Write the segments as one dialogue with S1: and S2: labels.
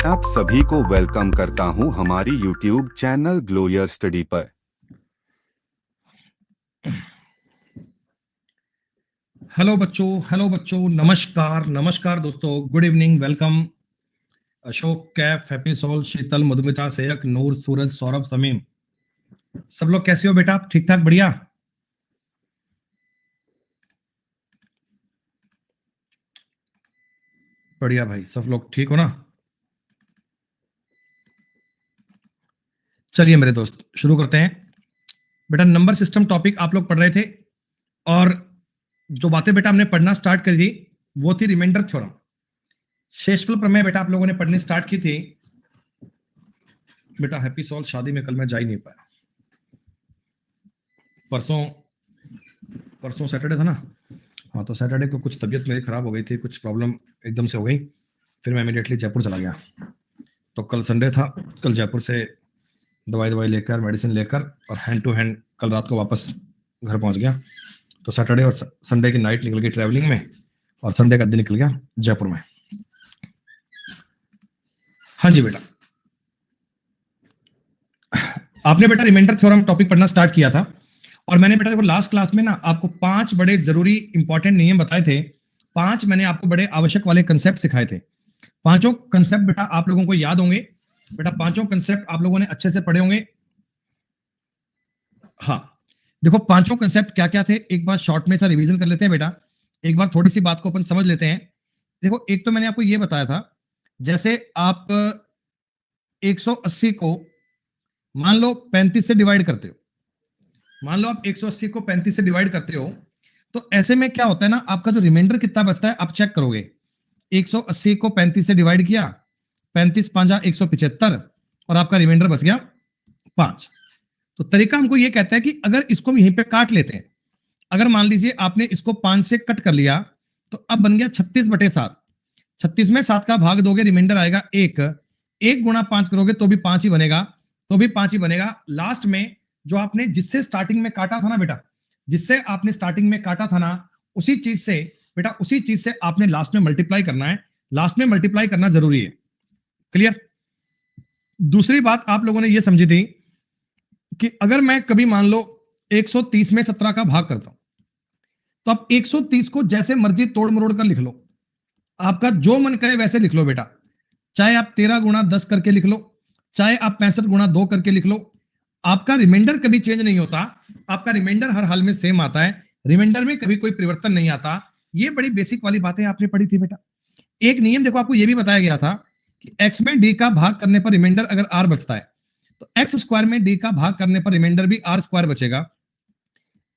S1: आप सभी को वेलकम करता हूं हमारी YouTube channel glow your study पर।
S2: हेलो बच्चों, नमस्कार नमस्कार दोस्तों, good evening, welcome. Ashok, Kaif, happy soul, Sheetal, Madhumita, Sayak, Noor, Suraj, Saurabh, Shamim, सब लोग कैसे हो बेटा? ठीक ठाक, बढ़िया। बढ़िया भाई, सब लोग ठीक हो ना? चलिए मेरे दोस्त, शुरू करते हैं। बेटा नंबर सिस्टम टॉपिक आप लोग पढ़ रहे थे, और जो बातें बेटा हमने पढ़ना स्टार्ट करी थी वो थी रिमाइंडर थ्योरम। शेषफल प्रमेय बेटा आप लोगों ने पढ़नी स्टार्ट की थी। बेटा हैप्पी सोल, शादी में कल मैं जा ही नहीं पाया। परसों सैटरडे था ना? हाँ, तो सैटरडे को कुछ तबीयत मेरी खराब हो गई थी, कुछ प्रॉब्लम एकदम से हो गई, फिर मैं इमीडिएटली जयपुर चला गया। तो कल संडे था, कल जयपुर से दवाई लेकर, मेडिसिन लेकर, और हैंड टू हैंड कल रात को वापस घर पहुंच गया। तो सैटरडे और संडे की नाइट निकल गई ट्रैवलिंग में, और संडे का दिन निकल गया जयपुर में। हाँ जी बेटा, आपने बेटा रिमाइंडर थ्योरम टॉपिक पढ़ना स्टार्ट किया था, और मैंने बेटा देखो लास्ट क्लास में ना आपको 5 बड़े जरूरी इंपॉर्टेंट नियम बताए थे। 5 मैंने आपको बड़े आवश्यक वाले कंसेप्ट सिखाए थे। 5 कंसेप्ट बेटा आप लोगों को याद होंगे। बेटा 5 कंसेप्ट आप लोगों ने अच्छे से पढ़े होंगे। हाँ, देखो 5 कंसेप्ट क्या क्या थे, एक बार शॉर्ट में सा रिवीजन कर लेते हैं बेटा। एक बार थोड़ी सी बात को अपन समझ लेते हैं। देखो एक तो मैंने आपको ये बताया था, जैसे आप 180 को मान लो 35 से डिवाइड करते हो, मान लो आप 180 को 35 से डिवाइड करते हो, तो ऐसे में क्या होता है ना, आपका जो रिमाइंडर कितना बचता है आप चेक करोगे। 180 को 35 से डिवाइड किया, 35 5 175, और आपका रिमाइंडर बच गया 5। तो तरीका हमको ये कहता है कि अगर इसको हम यहीं पे काट लेते हैं, अगर मान लीजिए आपने इसको 5 से कट कर लिया, तो अब बन गया 36/7। 36 में 7 का भाग दोगे, रिमाइंडर आएगा 1। 1 गुणा 5 करोगे तो भी 5 ही बनेगा, तो भी 5 ही बनेगा। लास्ट में जो आपने जिससे स्टार्टिंग में काटा था ना बेटा, जिससे आपने स्टार्टिंग में काटा था ना, उसी चीज से बेटा, उसी चीज से आपने लास्ट में मल्टीप्लाई करना है। लास्ट में मल्टीप्लाई करना जरूरी है। क्लियर? दूसरी बात आप लोगों ने यह समझी थी कि अगर मैं कभी मान लो 130 में 17 का भाग करता हूं, तो आप 130 को जैसे मर्जी तोड़ मरोड़ कर लिख लो, आपका जो मन करे वैसे लिख लो बेटा। चाहे आप 13 गुणा 10 करके लिख लो, चाहे आप 65 गुणा 2 करके लिख लो, आपका रिमाइंडर कभी चेंज नहीं होता। आपका रिमाइंडर हर हाल में सेम आता है, रिमाइंडर में कभी कोई परिवर्तन नहीं आता। ये बड़ी बेसिक वाली बातें आपने पढ़ी थी बेटा। एक नियम देखो आपको यह भी बताया गया था कि x में d का भाग करने पर रिमाइंडर अगर r बचता है, तो x स्क्वायर में d का भाग करने पर रिमाइंडर भी r स्क्वायर बचेगा।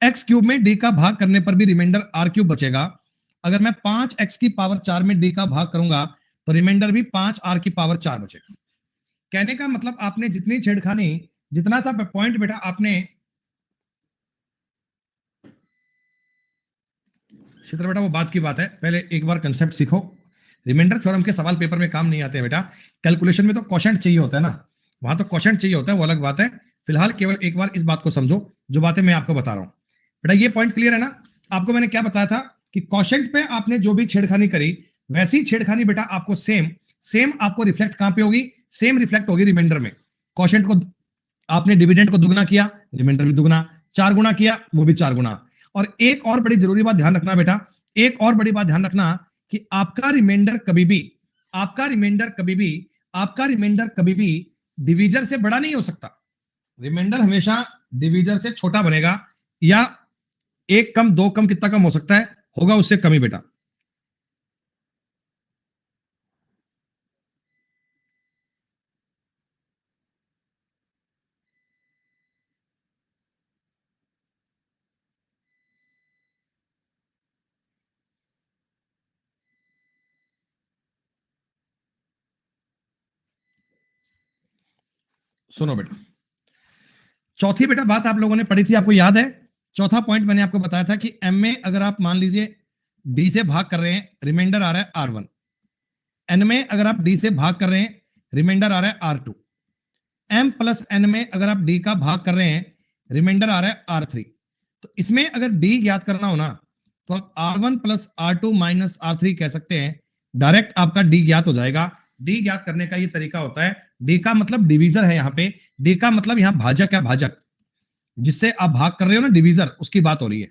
S2: x क्यूब में d का भाग करने पर भी रिमाइंडर r क्यूब बचेगा। अगर मैं 5x की पावर 4 में d का भाग करूंगा, तो रिमाइंडर भी 5r की पावर 4 बचेगा। कहने का मतलब आपने जितनी छेड़खानी, जितना सा पॉइंट बेटा आपने, क्षेत्र बेटा वो बात की बात है, पहले एक बार कंसेप्ट सीखो। रिमाइंडर थ्योरम के सवाल पेपर में काम नहीं आते हैं बेटा। कैलकुलेशन में तो क्वोशंट चाहिए होता है ना, वहां तो क्वोशंट चाहिए होता है, वो अलग बात है। फिलहाल केवल एक बार इस बात को समझो, जो बातें मैं आपको बता रहा हूं बेटा। ये पॉइंट क्लियर है ना? आपको मैंने क्या बताया था कि क्वोशंट पे आपने जो भी छेड़खानी करी, वैसी छेड़खानी बेटा आपको सेम आपको रिफ्लेक्ट कहां पे होगी? सेम रिफ्लेक्ट होगी रिमाइंडर में। क्वोशंट को आपने डिविडेंड को दुगना किया, रिमाइंडर भी दुगना, 4 गुना किया, वो भी 4 गुना। और एक और बड़ी जरूरी बात ध्यान रखना बेटा, एक और बड़ी बात ध्यान रखना कि आपका रिमाइंडर कभी भी, आपका रिमाइंडर कभी भी डिवीजर से बड़ा नहीं हो सकता। रिमाइंडर हमेशा डिवीजर से छोटा बनेगा, या 1 कम 2 कम, कितना कम हो सकता है? होगा उससे कम ही बेटा। सुनो बेटा, चौथी बेटा बात आप लोगों ने पढ़ी थी, आपको याद है? चौथा पॉइंट मैंने आपको बताया था कि m में अगर आप मान लीजिए d से भाग कर रहे हैं, रिमाइंडर आ रहा है r1। n में अगर आप d से भाग कर रहे हैं, रिमाइंडर आ रहा है r2। m प्लस n में अगर आप d का भाग कर रहे हैं, रिमाइंडर आ रहा है r3। तो इसमें अगर d ज्ञात करना हो ना, तो आप r1 plus r2 minus r3 कह सकते हैं, डायरेक्ट आपका d ज्ञात हो जाएगा। डी ज्ञात करने का ये तरीका होता है। डी का मतलब डिवीजर है, यहाँ पे डी का मतलब यहाँ भाजक है, भाजक जिससे आप भाग कर रहे हो ना, डिवीजर, उसकी बात हो रही है।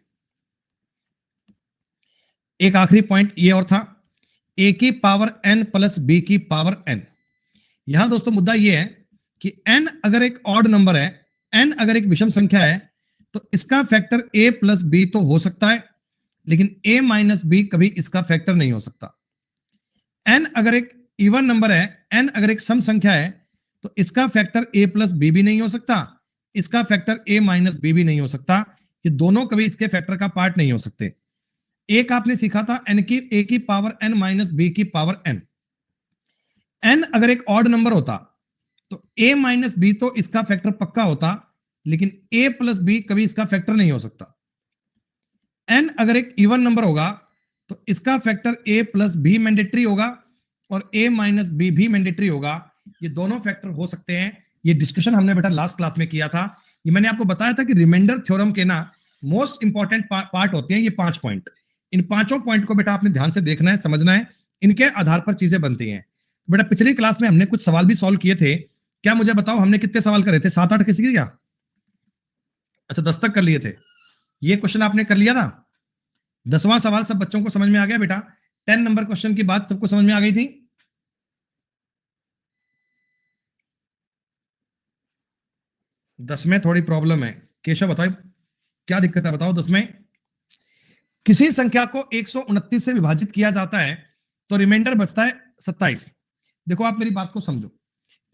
S2: एक आखिरी पॉइंट ये और था, ए की पावर एन प्लस बी की पावर एन। यहां दोस्तों मुद्दा ये है कि एन अगर एक ऑड नंबर है, एन अगर एक विषम संख्या है, तो इसका फैक्टर ए प्लस बी तो हो सकता है, लेकिन ए माइनस बी कभी इसका फैक्टर नहीं हो सकता। एन अगर एक इवन नंबर है, एन अगर एक सम संख्या है, तो इसका फैक्टर ए प्लस बी भी नहीं हो सकता, इसका फैक्टर ए माइनस बी भी नहीं हो सकता। ये दोनों कभी इसके फैक्टर का पार्ट नहीं हो सकते। एक आपने सीखा था एन की ए की पावर एन माइनस बी की पावर एन। एन अगर एक ऑड नंबर होता तो ए माइनस बी तो इसका फैक्टर पक्का होता, लेकिन ए प्लस बी कभी इसका फैक्टर नहीं हो सकता। एन अगर एक इवन नंबर होगा तो इसका factor A plus be mandatory होगा और ए माइनस बी भी मैंडेटरी होगा। ये दोनों फैक्टर हो सकते हैं। ये डिस्कशन हमने बेटा लास्ट क्लास में किया था। ये मैंने आपको बताया था कि रिमाइंडर थ्योरम के ना मोस्ट इंपॉर्टेंट पार्ट होते हैं ये 5 पॉइंट। इन 5 पॉइंट को बेटा आपने ध्यान से देखना है, समझना है, इनके आधार पर चीजें बनती हैं। बेटा पिछली क्लास में हमने कुछ सवाल भी सॉल्व किए थे। क्या मुझे बताओ हमने कितने सवाल करे थे? 7-8 किसी के? क्या अच्छा 10 तक कर लिए थे। ये क्वेश्चन आपने कर लिया था। 10वां सवाल सब बच्चों को समझ में आ गया बेटा? 10 नंबर क्वेश्चन की बात सबको समझ में आ गई थी? 10 में थोड़ी प्रॉब्लम है। केशव बताओ क्या दिक्कत है, बताओ। 10 में किसी संख्या को 129 से विभाजित किया जाता है तो रिमाइंडर बचता है 27। देखो आप मेरी बात को समझो,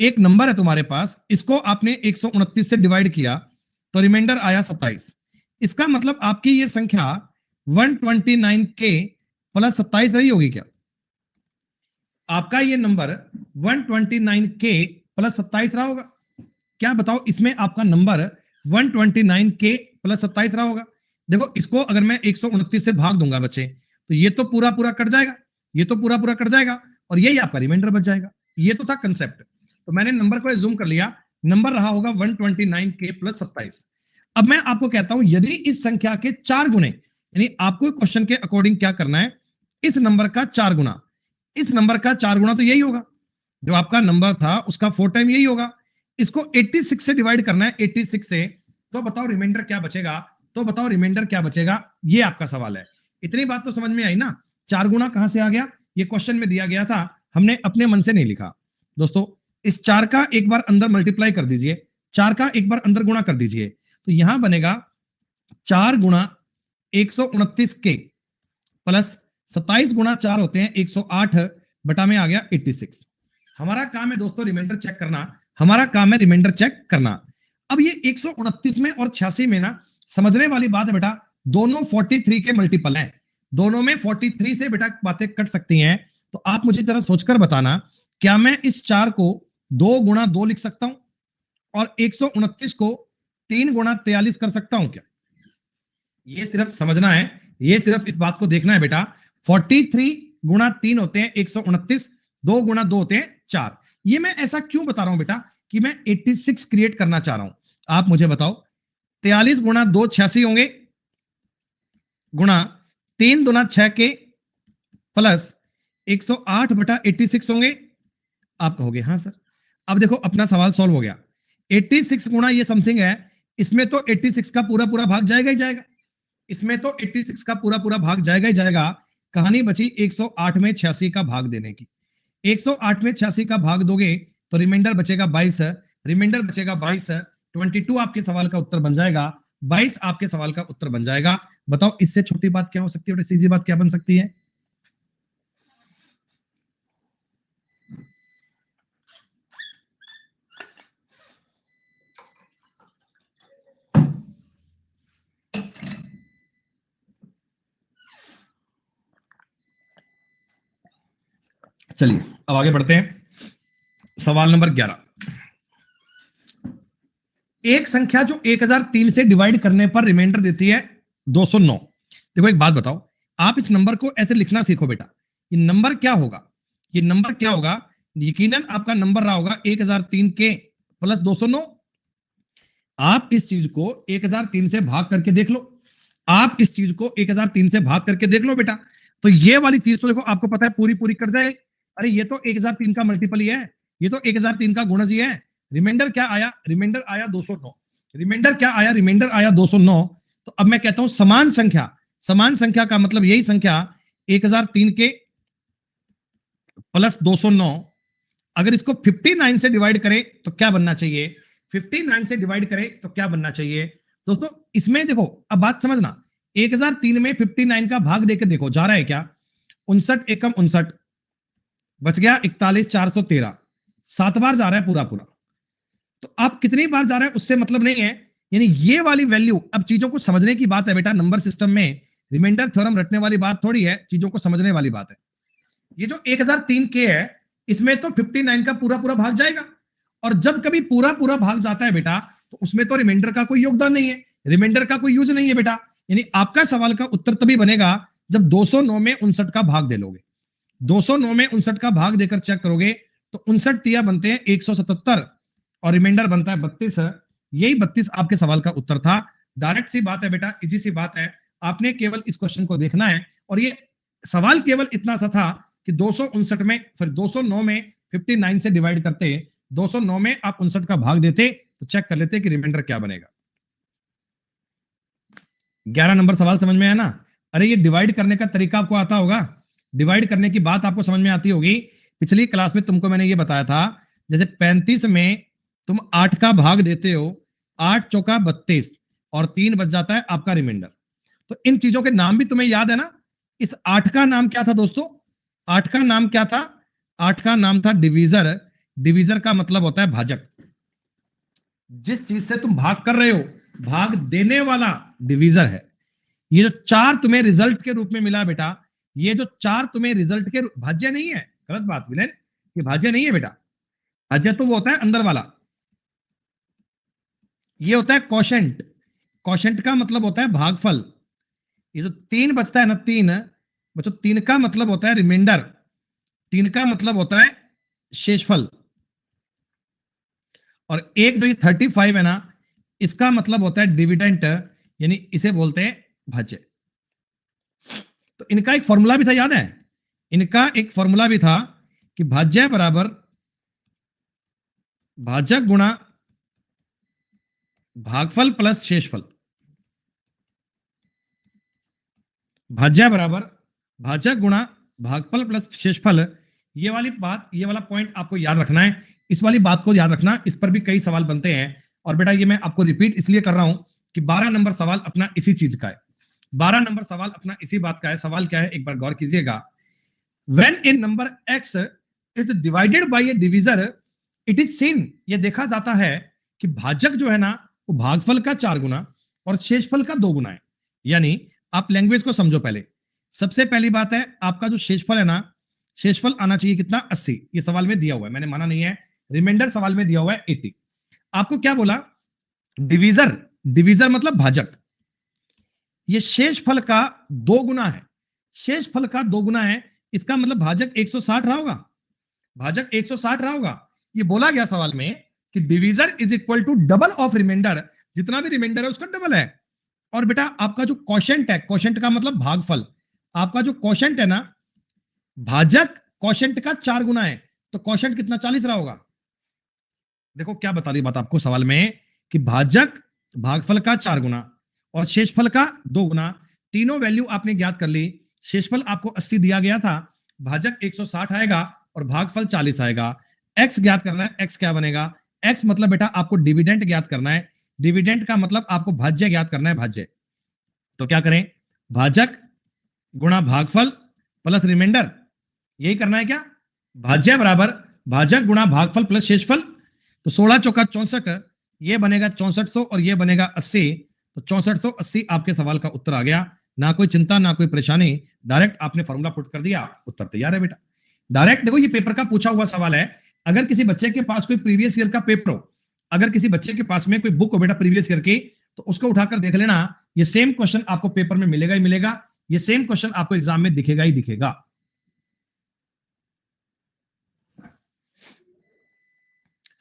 S2: एक नंबर है तुम्हारे पास, इसको आपने 129 से डिवाइड किया तो रिमाइंडर आया 27। इसका मतलब आपकी ये संख्या 129k प्लस 27 रही होगी क्या? आपका ये नंबर 129k प्लस 27 रहा होगा क्या? बताओ इसमें आपका नंबर 129k प्लस 27 रहा होगा। देखो इसको अगर मैं 129 से भाग दूंगा बच्चे, तो ये तो पूरा पूरा कट जाएगा, ये तो पूरा पूरा कट जाएगा और यही आपका रिमाइंडर बच जाएगा। ये तो था कंसेप्ट। तो मैंने नंबर को जूम कर लिया, नंबर रहा होगा 129k प्लस 27। अब मैं आपको कहता हूं यदि इस संख्या के 4 गुने, यानी आपको क्वेश्चन के अकॉर्डिंग क्या करना है, इस नंबर का 4 गुना, इस नंबर का 4 गुना तो यही होगा, जो आपका नंबर था उसका 4 टाइम यही होगा। इसको 86 से डिवाइड करना है, 86 से, तो बताओ रिमाइंडर क्या बचेगा? तो बताओ रिमाइंडर क्या बचेगा, ये आपका सवाल है। इतनी बात तो समझ में आई ना? 4 गुना कहां से आ गया? ये क्वेश्चन में दिया गया था, हमने अपने मन से नहीं लिखा। दोस्तों इस 4 का एक बार अंदर मल्टीप्लाई कर दीजिए, 4 का एक बार अंदर गुणा कर दीजिए, तो यहां बनेगा 4 गुणा 129k प्लस 27 गुणा 4 होते हैं 108 बटा में आ गया 86। हमारा काम है दोस्तों रिमाइंडर चेक करना, हमारा काम है रिमाइंडर चेक करना। अब ये 129 में और 86 में ना समझने वाली बात है बेटा, दोनों 43 के मल्टीपल हैं, दोनों में 43 से बेटा बातें कट सकती हैं। तो आप मुझे जरा सोचकर बताना, क्या मैं इस 4 को 2 गुणा 2 लिख सकता हूं और 129 को 3 गुणा 43 कर सकता हूं क्या? ये सिर्फ समझना है, ये सिर्फ इस बात को देखना है बेटा। 43 गुणा 3 होते हैं 129, 2 गुणा 2 होते हैं 4। ये मैं ऐसा क्यों बता रहा हूं बेटा कि मैं 86 क्रिएट करना चाह रहा हूं? आप मुझे बताओ 43 गुणा 2 86 होंगे, गुणा 3 दुना 6 के प्लस 108 बटा 86 होंगे। आप कहोगे हाँ सर। अब देखो अपना सवाल सॉल्व हो गया। 86 गुणा ये समथिंग है, इसमें तो 86 का पूरा पूरा भाग जाएगा ही जाएगा, इसमें तो 86 का पूरा पूरा भाग जाएगा ही जाएगा। कहानी बची 108 में 86 का भाग देने की। 108 में 86 का भाग दोगे तो रिमाइंडर बचेगा 22, रिमाइंडर बचेगा 22, 22 आपके सवाल का उत्तर बन जाएगा, 22 आपके सवाल का उत्तर बन जाएगा। बताओ इससे छोटी बात क्या हो सकती है, सीधी बात क्या बन सकती है? चलिए अब आगे बढ़ते हैं। सवाल नंबर 11। एक संख्या जो 1003 से डिवाइड करने पर रिमाइंडर देती है 209। देखो एक बात बताओ, आप इस नंबर को ऐसे लिखना सीखो बेटा। ये नंबर क्या होगा? ये नंबर क्या होगा? यकीनन आपका नंबर रहा होगा 1003k प्लस 209। आप इस चीज को 1003 से भाग करके देख लो, आप इस चीज को 1003 से भाग करके देख लो बेटा। तो ये वाली चीज तो देखो आपको पता है पूरी पूरी कट जाएगी, अरे ये तो 1003 का मल्टीपल ही है, ये तो 1003 का गुणज ही है। रिमाइंडर क्या आया? रिमाइंडर आया 209। रिमाइंडर क्या आया? रिमाइंडर आया 209। तो अब मैं कहता हूं समान संख्या, समान संख्या का मतलब यही संख्या 1003 के प्लस 209, अगर इसको 59 से डिवाइड करें तो क्या बनना चाहिए? 59 से डिवाइड करें तो क्या बनना चाहिए? दोस्तों इसमें देखो, अब बात समझना, 1003 में 59 का भाग देकर देखो जा रहा है क्या? 59 एकम 59, बच गया 41,413, 7 बार जा रहा है पूरा पूरा। तो आप कितनी बार जा रहा है उससे मतलब नहीं है, यानी ये वाली वैल्यू, अब चीजों को समझने की बात है बेटा, नंबर सिस्टम में रिमाइंडर थ्योरम रटने वाली बात थोड़ी है, चीजों को समझने वाली बात है। ये जो 1003 के है, इसमें तो 59 का पूरा पूरा भाग जाएगा, और जब कभी पूरा पूरा भाग जाता है बेटा, तो उसमें तो रिमाइंडर का कोई योगदान नहीं है, रिमाइंडर का कोई यूज नहीं है बेटा। यानी आपका सवाल का उत्तर तभी बनेगा जब 209 में 59 का भाग दे लोगे। 209 में 59 का भाग देकर चेक करोगे तो 59 तिया बनते हैं 177 और रिमाइंडर बनता है 32। यही 32 आपके सवाल का उत्तर था। डायरेक्ट सी बात है बेटा, इजी सी बात है, आपने केवल इस क्वेश्चन को देखना है। और ये सवाल केवल इतना सा था कि 209 में 59 से डिवाइड करते, 209 में आप 59 का भाग देते तो चेक कर लेते कि रिमाइंडर क्या बनेगा। 11 नंबर सवाल समझ में आया ना? अरे ये डिवाइड करने का तरीका आपको आता होगा, डिवाइड करने की बात आपको समझ में आती होगी। पिछली क्लास में तुमको मैंने ये बताया था, जैसे 35 में तुम 8 का भाग देते हो, 8 चौका 32 और 3 बच जाता है आपका रिमाइंडर। तो इन चीजों के नाम भी तुम्हें याद है ना? इस 8 का नाम क्या था दोस्तों? 8 का नाम क्या था? 8 का नाम था डिवीजर। डिवीजर का मतलब होता है भाजक। जिस चीज से तुम भाग कर रहे हो, भाग देने वाला डिवीजर है। ये जो 4 तुम्हें रिजल्ट के रूप में मिला बेटा, ये जो 4 तुम्हें रिजल्ट के, भाज्य नहीं है, गलत बात विलेन, ये भाज्य नहीं है बेटा। भाज्य तो वो होता है अंदर वाला, ये होता है क्वोशेंट। क्वोशेंट का मतलब होता है भागफल। ये जो 3 बचता है ना, 3 बच्चों, 3 का मतलब होता है रिमाइंडर, 3 का मतलब होता है शेषफल। और एक जो ये 35 है ना, इसका मतलब होता है डिविडेंट, यानी इसे बोलते हैं भाज्य। तो इनका एक फॉर्मूला भी था, याद है? इनका एक फॉर्मूला भी था कि भाज्य बराबर भाजक गुणा भागफल प्लस शेषफल। भाज्य बराबर भाजक गुणा भागफल प्लस शेषफल। ये वाली बात, ये वाला पॉइंट आपको याद रखना है, इस वाली बात को याद रखना, इस पर भी कई सवाल बनते हैं। और बेटा ये मैं आपको रिपीट इसलिए कर रहा हूं कि 12 नंबर सवाल अपना इसी चीज का है, 12 नंबर सवाल अपना इसी बात का है। सवाल क्या है, एक बार गौर कीजिएगा। When a number x is divided by a divisor, it is seen, ये देखा जाता है कि भाजक जो है ना, वो भागफल का 4 गुना और शेषफल का 2 गुना है। यानी आप लैंग्वेज को समझो पहले। सबसे पहली बात है, आपका जो शेषफल है ना, शेषफल आना चाहिए कितना? 80। ये सवाल में दिया हुआ है, मैंने माना नहीं है। रिमाइंडर सवाल में दिया हुआ है 80। आपको क्या बोला? डिवीजर, डिवीजर मतलब भाजक। ये शेषफल का 2 गुना है, शेषफल का 2 गुना है, इसका मतलब भाजक 160 रहा होगा, भाजक 160 रहा होगा। ये बोला गया सवाल में कि divisor is equal to double of remainder, जितना भी रिमाइंडर है उसका डबल है। और बेटा आपका जो क्वोशेंट है, क्वोशेंट का मतलब भागफल, आपका जो क्वोशेंट है ना, भाजक क्वोशेंट का 4 गुना है, तो क्वोशेंट कितना? 40 रहा होगा। देखो क्या बता रही बात आपको सवाल में, कि भाजक भागफल का 4 गुना और शेषफल का 2 गुना, तीनों वैल्यू आपने ज्ञात कर ली। शेषफल आपको 80 दिया गया था, भाजक 160 आएगा और भागफल 40 आएगा। एक्स ज्ञात करना है, एक्स क्या बनेगा? एक्स मतलब बेटा आपको डिविडेंट ज्ञात करना है, डिविडेंट का मतलब आपको भाज्य ज्ञात करना है, भाज्य। तो क्या करें? भाजक गुणा भागफल प्लस रिमाइंडर, यही करना है क्या? भाज्य बराबर भाजक गुणा भागफल प्लस शेषफल। तो 16 चौका 64, ये बनेगा 6400 और ये बनेगा 80। तो 6480 आपके सवाल का उत्तर आ गया। ना कोई चिंता, ना कोई परेशानी, डायरेक्ट आपने फॉर्मूला पुट कर दिया, उत्तर तैयार है बेटा। डायरेक्ट देखो, ये पेपर का पूछा हुआ सवाल है। अगर किसी बच्चे के पास कोई प्रीवियस ईयर का पेपर हो, अगर किसी बच्चे के पास में कोई बुक हो बेटा प्रीवियस ईयर की, तो उसको उठाकर देख लेना, ये सेम क्वेश्चन आपको पेपर में मिलेगा ही मिलेगा, ये सेम क्वेश्चन आपको एग्जाम में दिखेगा ही दिखेगा।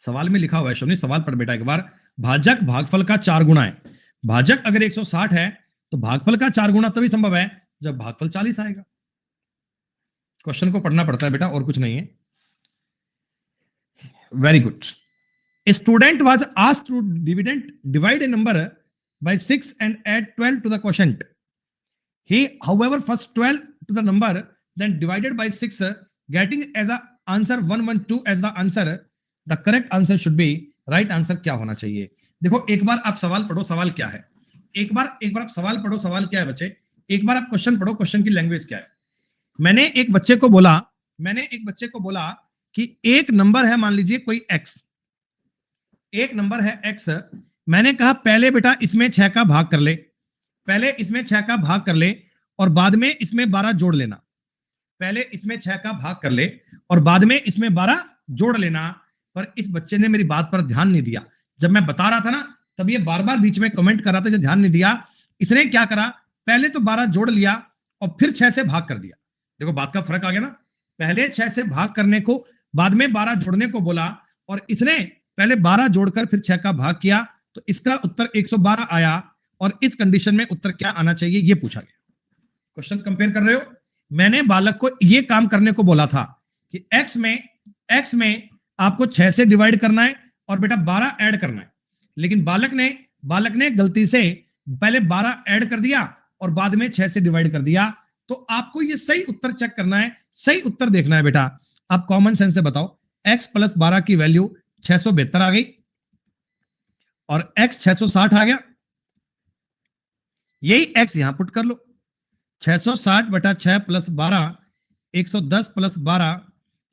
S2: सवाल में लिखा हुआ है, शोनी सवाल पढ़ बेटा एक बार। भाजक भागफल का 4 गुना है, भाजक अगर 160 है तो भागफल का 4 गुना तभी संभव है जब भागफल 40 आएगा। क्वेश्चन को पढ़ना पड़ता है बेटा, और कुछ नहीं है। Very good. A student was asked to divide a number by 6 and add 12 to the quotient. He, however, first 12 to the number, then divided by 6, getting as a answer 112 as the answer. The correct answer should be, right answer क्या होना चाहिए? देखो एक बार आप सवाल पढ़ो, सवाल क्या है। एक बार आप सवाल पढ़ो, सवाल क्या है बच्चे। एक बार आप क्वेश्चन पढ़ो, क्वेश्चन की लैंग्वेज क्या है। मैंने एक बच्चे को बोला कि एक नंबर है, मान लीजिए कोई x, एक नंबर है x। मैंने कहा पहले बेटा इसमें 6 का भाग कर ले, पहले इसमें 6 का भाग कर ले और बाद में इसमें 12 जोड़ लेना। पहले इसमें 6 का भाग कर ले और बाद में इसमें 12 जोड़ लेना। पर इस बच्चे ने मेरी बात पर ध्यान नहीं दिया। जब मैं बता रहा था ना, तब ये बार बार बीच में कमेंट कर रहा था, जब ध्यान नहीं दिया। इसने क्या करा, पहले तो 12 जोड़ लिया और फिर 6 से भाग कर दिया। देखो बात का फर्क आ गया ना। पहले 6 से भाग करने को, बाद में 12 जोड़ने को बोला, और इसने पहले 12 जोड़कर फिर 6 का भाग किया, तो इसका उत्तर 112 आया। और इस कंडीशन में उत्तर क्या आना चाहिए, ये पूछा गया। क्वेश्चन कंपेयर कर रहे हो। मैंने बालक को ये काम करने को बोला था कि x में आपको 6 से डिवाइड करना है और बेटा 12 ऐड करना है, लेकिन बालक ने गलती से पहले 12 ऐड कर दिया और बाद में 6 से डिवाइड कर दिया। तो आपको ये सही उत्तर चेक करना है, सही उत्तर देखना है बेटा। आप कॉमन सेंस से बताओ, x प्लस 12 की वैल्यू 672 आ गई और x 660 आ गया। यही x यहां पुट कर लो, 660 बटा 6 प्लस 12, 110 प्लस 12,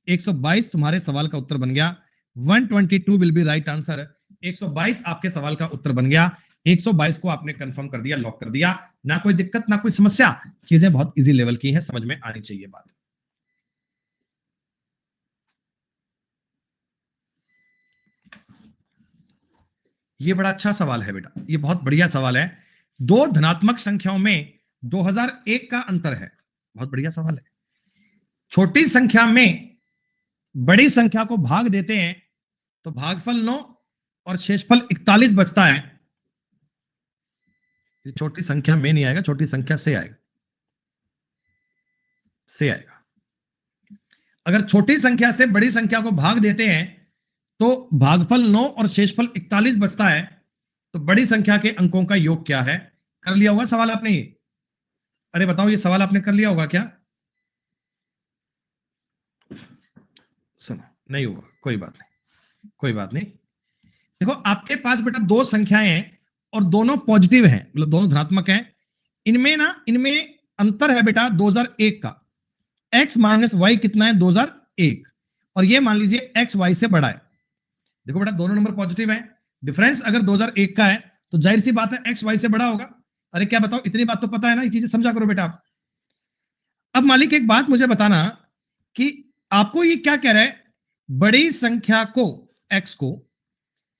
S2: 122 तुम्हारे सवाल का उत्तर बन गया। 122 विल बी राइट आंसर। 122 आपके सवाल का उत्तर बन गया। 122 को आपने कंफर्म कर दिया, लॉक कर दिया। ना कोई दिक्कत, ना कोई समस्या, चीजें बहुत इजी लेवल की हैं, समझ में आनी चाहिए बात। ये बड़ा अच्छा सवाल है बेटा, ये बहुत बढ़िया सवाल है। दो धनात्मक संख्याओं में 2001 का अंतर है, बहुत बढ़िया सवाल है। छोटी संख्या में बड़ी संख्या को भाग देते हैं तो भागफल 9 और शेषफल 41 बचता है। ये छोटी संख्या में नहीं आएगा, छोटी संख्या से आएगा, से आएगा। अगर छोटी संख्या से बड़ी संख्या को भाग देते हैं तो भागफल 9 और शेषफल 41 बचता है। तो बड़ी संख्या के अंकों का योग क्या है? कर लिया होगा सवाल आपने ये? अरे बताओ, ये सवाल आपने कर लिया होगा क्या? सुनो, नहीं होगा, कोई बात नहीं, कोई बात नहीं। देखो आपके पास बेटा दो संख्याएं हैं और दोनों पॉजिटिव हैं, मतलब दोनों धनात्मक हैं। इनमें अंतर है बेटा 2001 का। x माइनस वाई कितना है? 2001। और ये मान लीजिए x y से बड़ा है। देखो बेटा दोनों नंबर पॉजिटिव है, डिफरेंस अगर 2001 का है तो जाहिर सी बात है x y से बड़ा होगा। अरे क्या बताओ, इतनी बात तो पता है ना, ये चीजें समझा करो बेटा आप। अब मालिक एक बात मुझे बताना कि आपको ये क्या कह रहा है, बड़ी संख्या को x को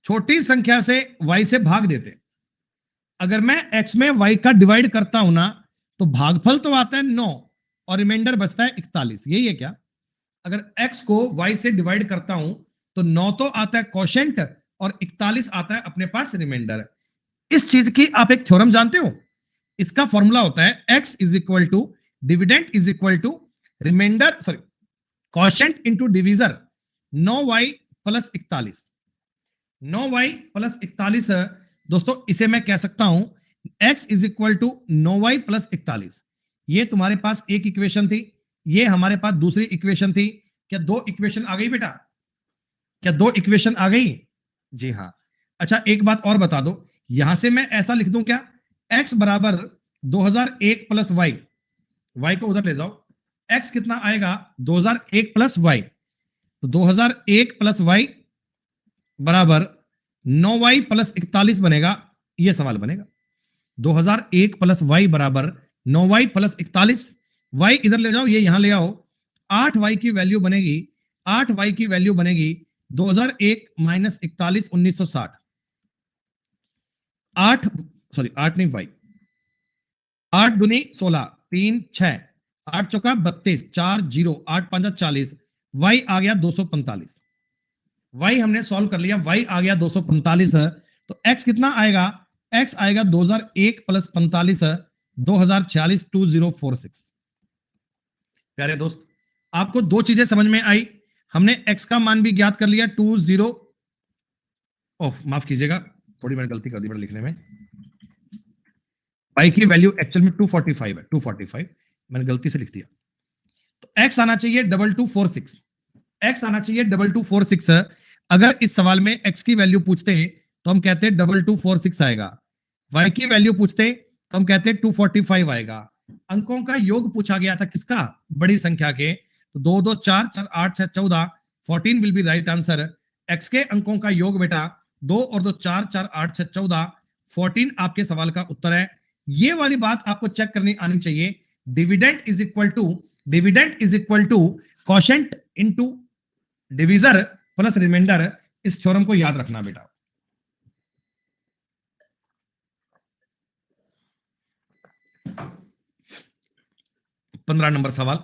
S2: छोटी संख्या से y से भाग देते। अगर मैं x में y का डिवाइड करता हूं ना, तो भागफल तो आता है 9 और रिमाइंडर बचता है 41, यही है क्या? अगर x को y से डिवाइड करता हूं तो 9 तो आता है क्वोशेंट और 41 आता है अपने पास रिमाइंडर। इस चीज की आप एक थ्योरम जानते हो, इसका फॉर्मूला होता है x is equal to dividend is equal to remainder, sorry quotient into divisor 9y plus 41। 9y plus 41 है दोस्तों, इसे मैं कह सकता हूं x is equal to 9y plus 41। ये तुम्हारे पास एक इक्वेशन थी, ये हमारे पास दूसरी इक्वेशन थी। क्या दो इक्वेशन आ गई बेटा? क्या दो इक्वेशन आ गई? जी हाँ। अच्छा एक बात और बता दो, यहां से मैं ऐसा लिख दूं क्या, x बराबर 2001 प्लस वाई, वाई को उधर ले जाओ, x कितना आएगा 2001 प्लस वाई, तो 2001 प्लस वाई बराबर 9y प्लस 41 बनेगा। यह सवाल बनेगा 2001 प्लस वाई बराबर 9y प्लस 41। y इधर ले जाओ, ये यहां ले आओ, 8y की वैल्यू बनेगी, 8y की वैल्यू बनेगी 2001 माइनस 41 1960। 8 नहीं y, 8 दूनी 16, 3 6, 8 चौका 32, 4 0, 8 5 40, y आ गया 245। y हमने सॉल्व कर लिया, y आ गया 245 है। तो x कितना आएगा? x आएगा 2001 प्लस 45 है 2046 2046। प्यारे दोस्त आपको दो चीजें समझ में आई, हमने x का मान भी ज्ञात कर लिया 20, माफ कीजिएगा, थोड़ी मैंने गलती कर दी बड़ा लिखने में, y की वैल्यू एक्चुअल में 245 है, 245 मैंने गलती से लिख दिया, तो x आना चाहिए 2246, x आना चाहिए 2246। अगर इस सवाल में x की वैल्यू पूछते तो हम कहते 2246 आएगा, y की वैल्यू पूछते तो हम कहते 245 आएगा। अंकों का योग पूछा गया था किसका, बड़ी संख्या के, तो 2 2 4 4 8 6 14, 14 will be right answer. x के अंकों का योग बेटा 2 और 2 4 4 8 6 14, 14 आपके सवाल का उत्तर है। ये वाली बात आपको चेक करनी आनी चाहिए, dividend is equal to quotient into divisor plus remainder, इस थ्योरम को याद रखना बेटा। पंद्रह नंबर सवाल,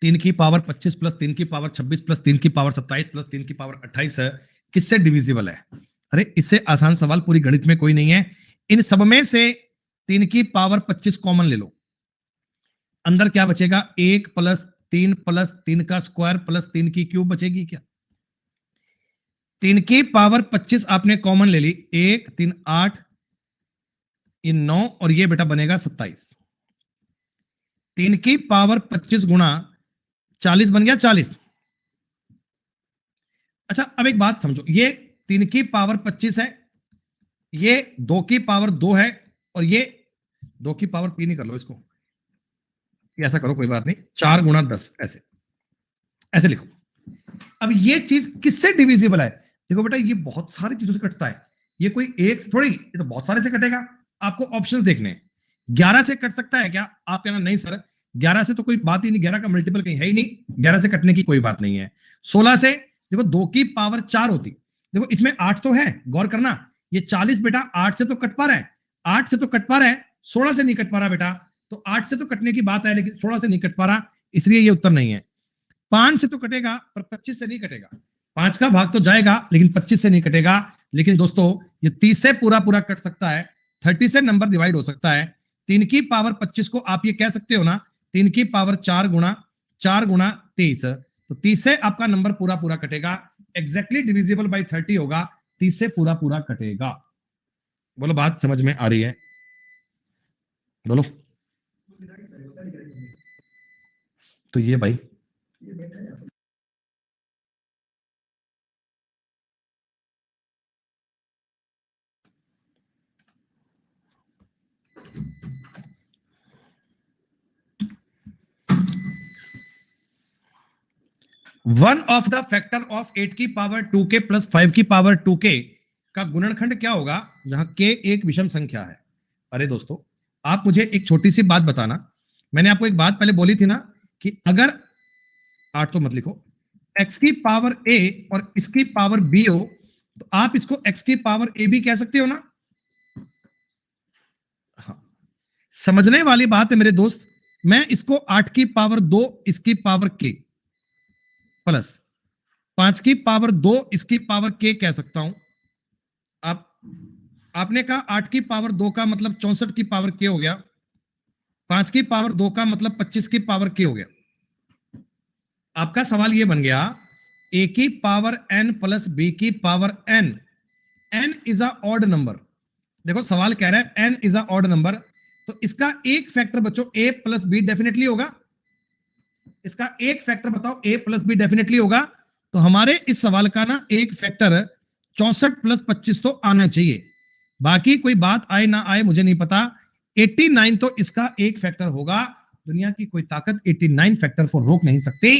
S2: 3 की पावर 25 प्लस 3 की पावर 26 प्लस 3 की पावर 27 प्लस 3 की पावर 28 है, किससे डिविजिबल है? अरे इससे आसान सवाल पूरी गणित में कोई नहीं है। इन सब में से 3 की पावर 25 कॉमन ले लो, अंदर क्या बचेगा, 1 प्लस 3 का स्क्वायर प्लस 3 की क्यूब बचेगी क्या? 3 की पावर 25 आपने कॉमन ले ली, 1 3 8, ये 9 और ये बेटा बनेगा 27। 3 की पावर 25 गुणा 40 बन गया 40। अच्छा अब एक बात समझो, ये 3 की पावर 25 है, ये 2 की पावर 2 है, और ये 2 की पावर 3 ही कर लो इसको, ऐसा करो कोई बात नहीं, 4 गुणा 10 ऐसे ऐसे लिखो। अब ये चीज किससे डिविजिबल है? देखो बेटा ये बहुत सारी चीजों से कटता है, ये कोई एक से थोड़ी, ये तो बहुत सारे से कटेगा। आपको ऑप्शंस देखने हैं, 11 से कट सकता है क्या? आप कहना नहीं सर 11 से तो कोई बात ही नहीं, 11 का मल्टीपल कहीं है ही नहीं, 11 से कटने की कोई बात नहीं है। 16 से देखो 2 की पावर 4 होती, देखो इसमें 8 तो है, गौर करना, ये 40 बेटा 8 से तो कट पा रहा है, 8 से तो कट पा रहा है, 16 से नहीं कट पा रहा बेटा, तो 8 से तो कटने की बात है लेकिन 16 से नहीं कट पा रहा, इसलिए ये उत्तर नहीं है। 5 से तो कटेगा पर 25 से नहीं कटेगा, 5 का भाग तो जाएगा लेकिन 25 से नहीं कटेगा। लेकिन दोस्तों ये 30 से पूरा पूरा कट सकता है, 30 से नंबर डिवाइड हो सकता है। 3 की पावर 25 को आप ये कह सकते हो ना, 3 की पावर 4 गुणा 23, तो 30 से आपका नंबर पूरा पूरा कटेगा, एग्जैक्टली डिविजिबल बाय 30 होगा, 30 से पूरा पूरा कटेगा। बोलो बात समझ में आ रही है? बोलो। तो ये भाई one of the factor of 8 की पावर 2k प्लस 5 की पावर 2k का गुणनखंड क्या होगा जहां k एक विषम संख्या है? अरे दोस्तों आप मुझे एक छोटी सी बात बताना, मैंने आपको एक बात पहले बोली थी ना कि अगर 8 तो मत लिखो, x की पावर a और इसकी पावर b हो तो आप इसको x की पावर a भी कह सकते हो ना। हाँ समझने वाली बात है मेरे दोस्त, मैं इसको 8 की पावर 2 इसकी पावर k प्लस 5 की पावर 2 इसकी पावर k कह सकता हूं। आपने कहा 8 की पावर 2 का मतलब 64 की पावर k हो गया, 5 की पावर 2 का मतलब 25 की पावर k हो गया। आपका सवाल यह बन गया a की पावर n प्लस b की power n, n is a odd number. देखो सवाल कह रहा है n is a odd number, तो इसका एक फैक्टर बच्चों a प्लस b डेफिनेटली होगा, इसका एक फैक्टर बताओ a प्लस बी डेफिनेटली होगा। तो हमारे इस सवाल का ना एक फैक्टर 64 प्लस 25 तो आना चाहिए, बाकी कोई बात आए ना आए मुझे नहीं पता, 89 तो इसका एक फैक्टर होगा। दुनिया की कोई ताकत 89 फैक्टर को रोक नहीं सकती,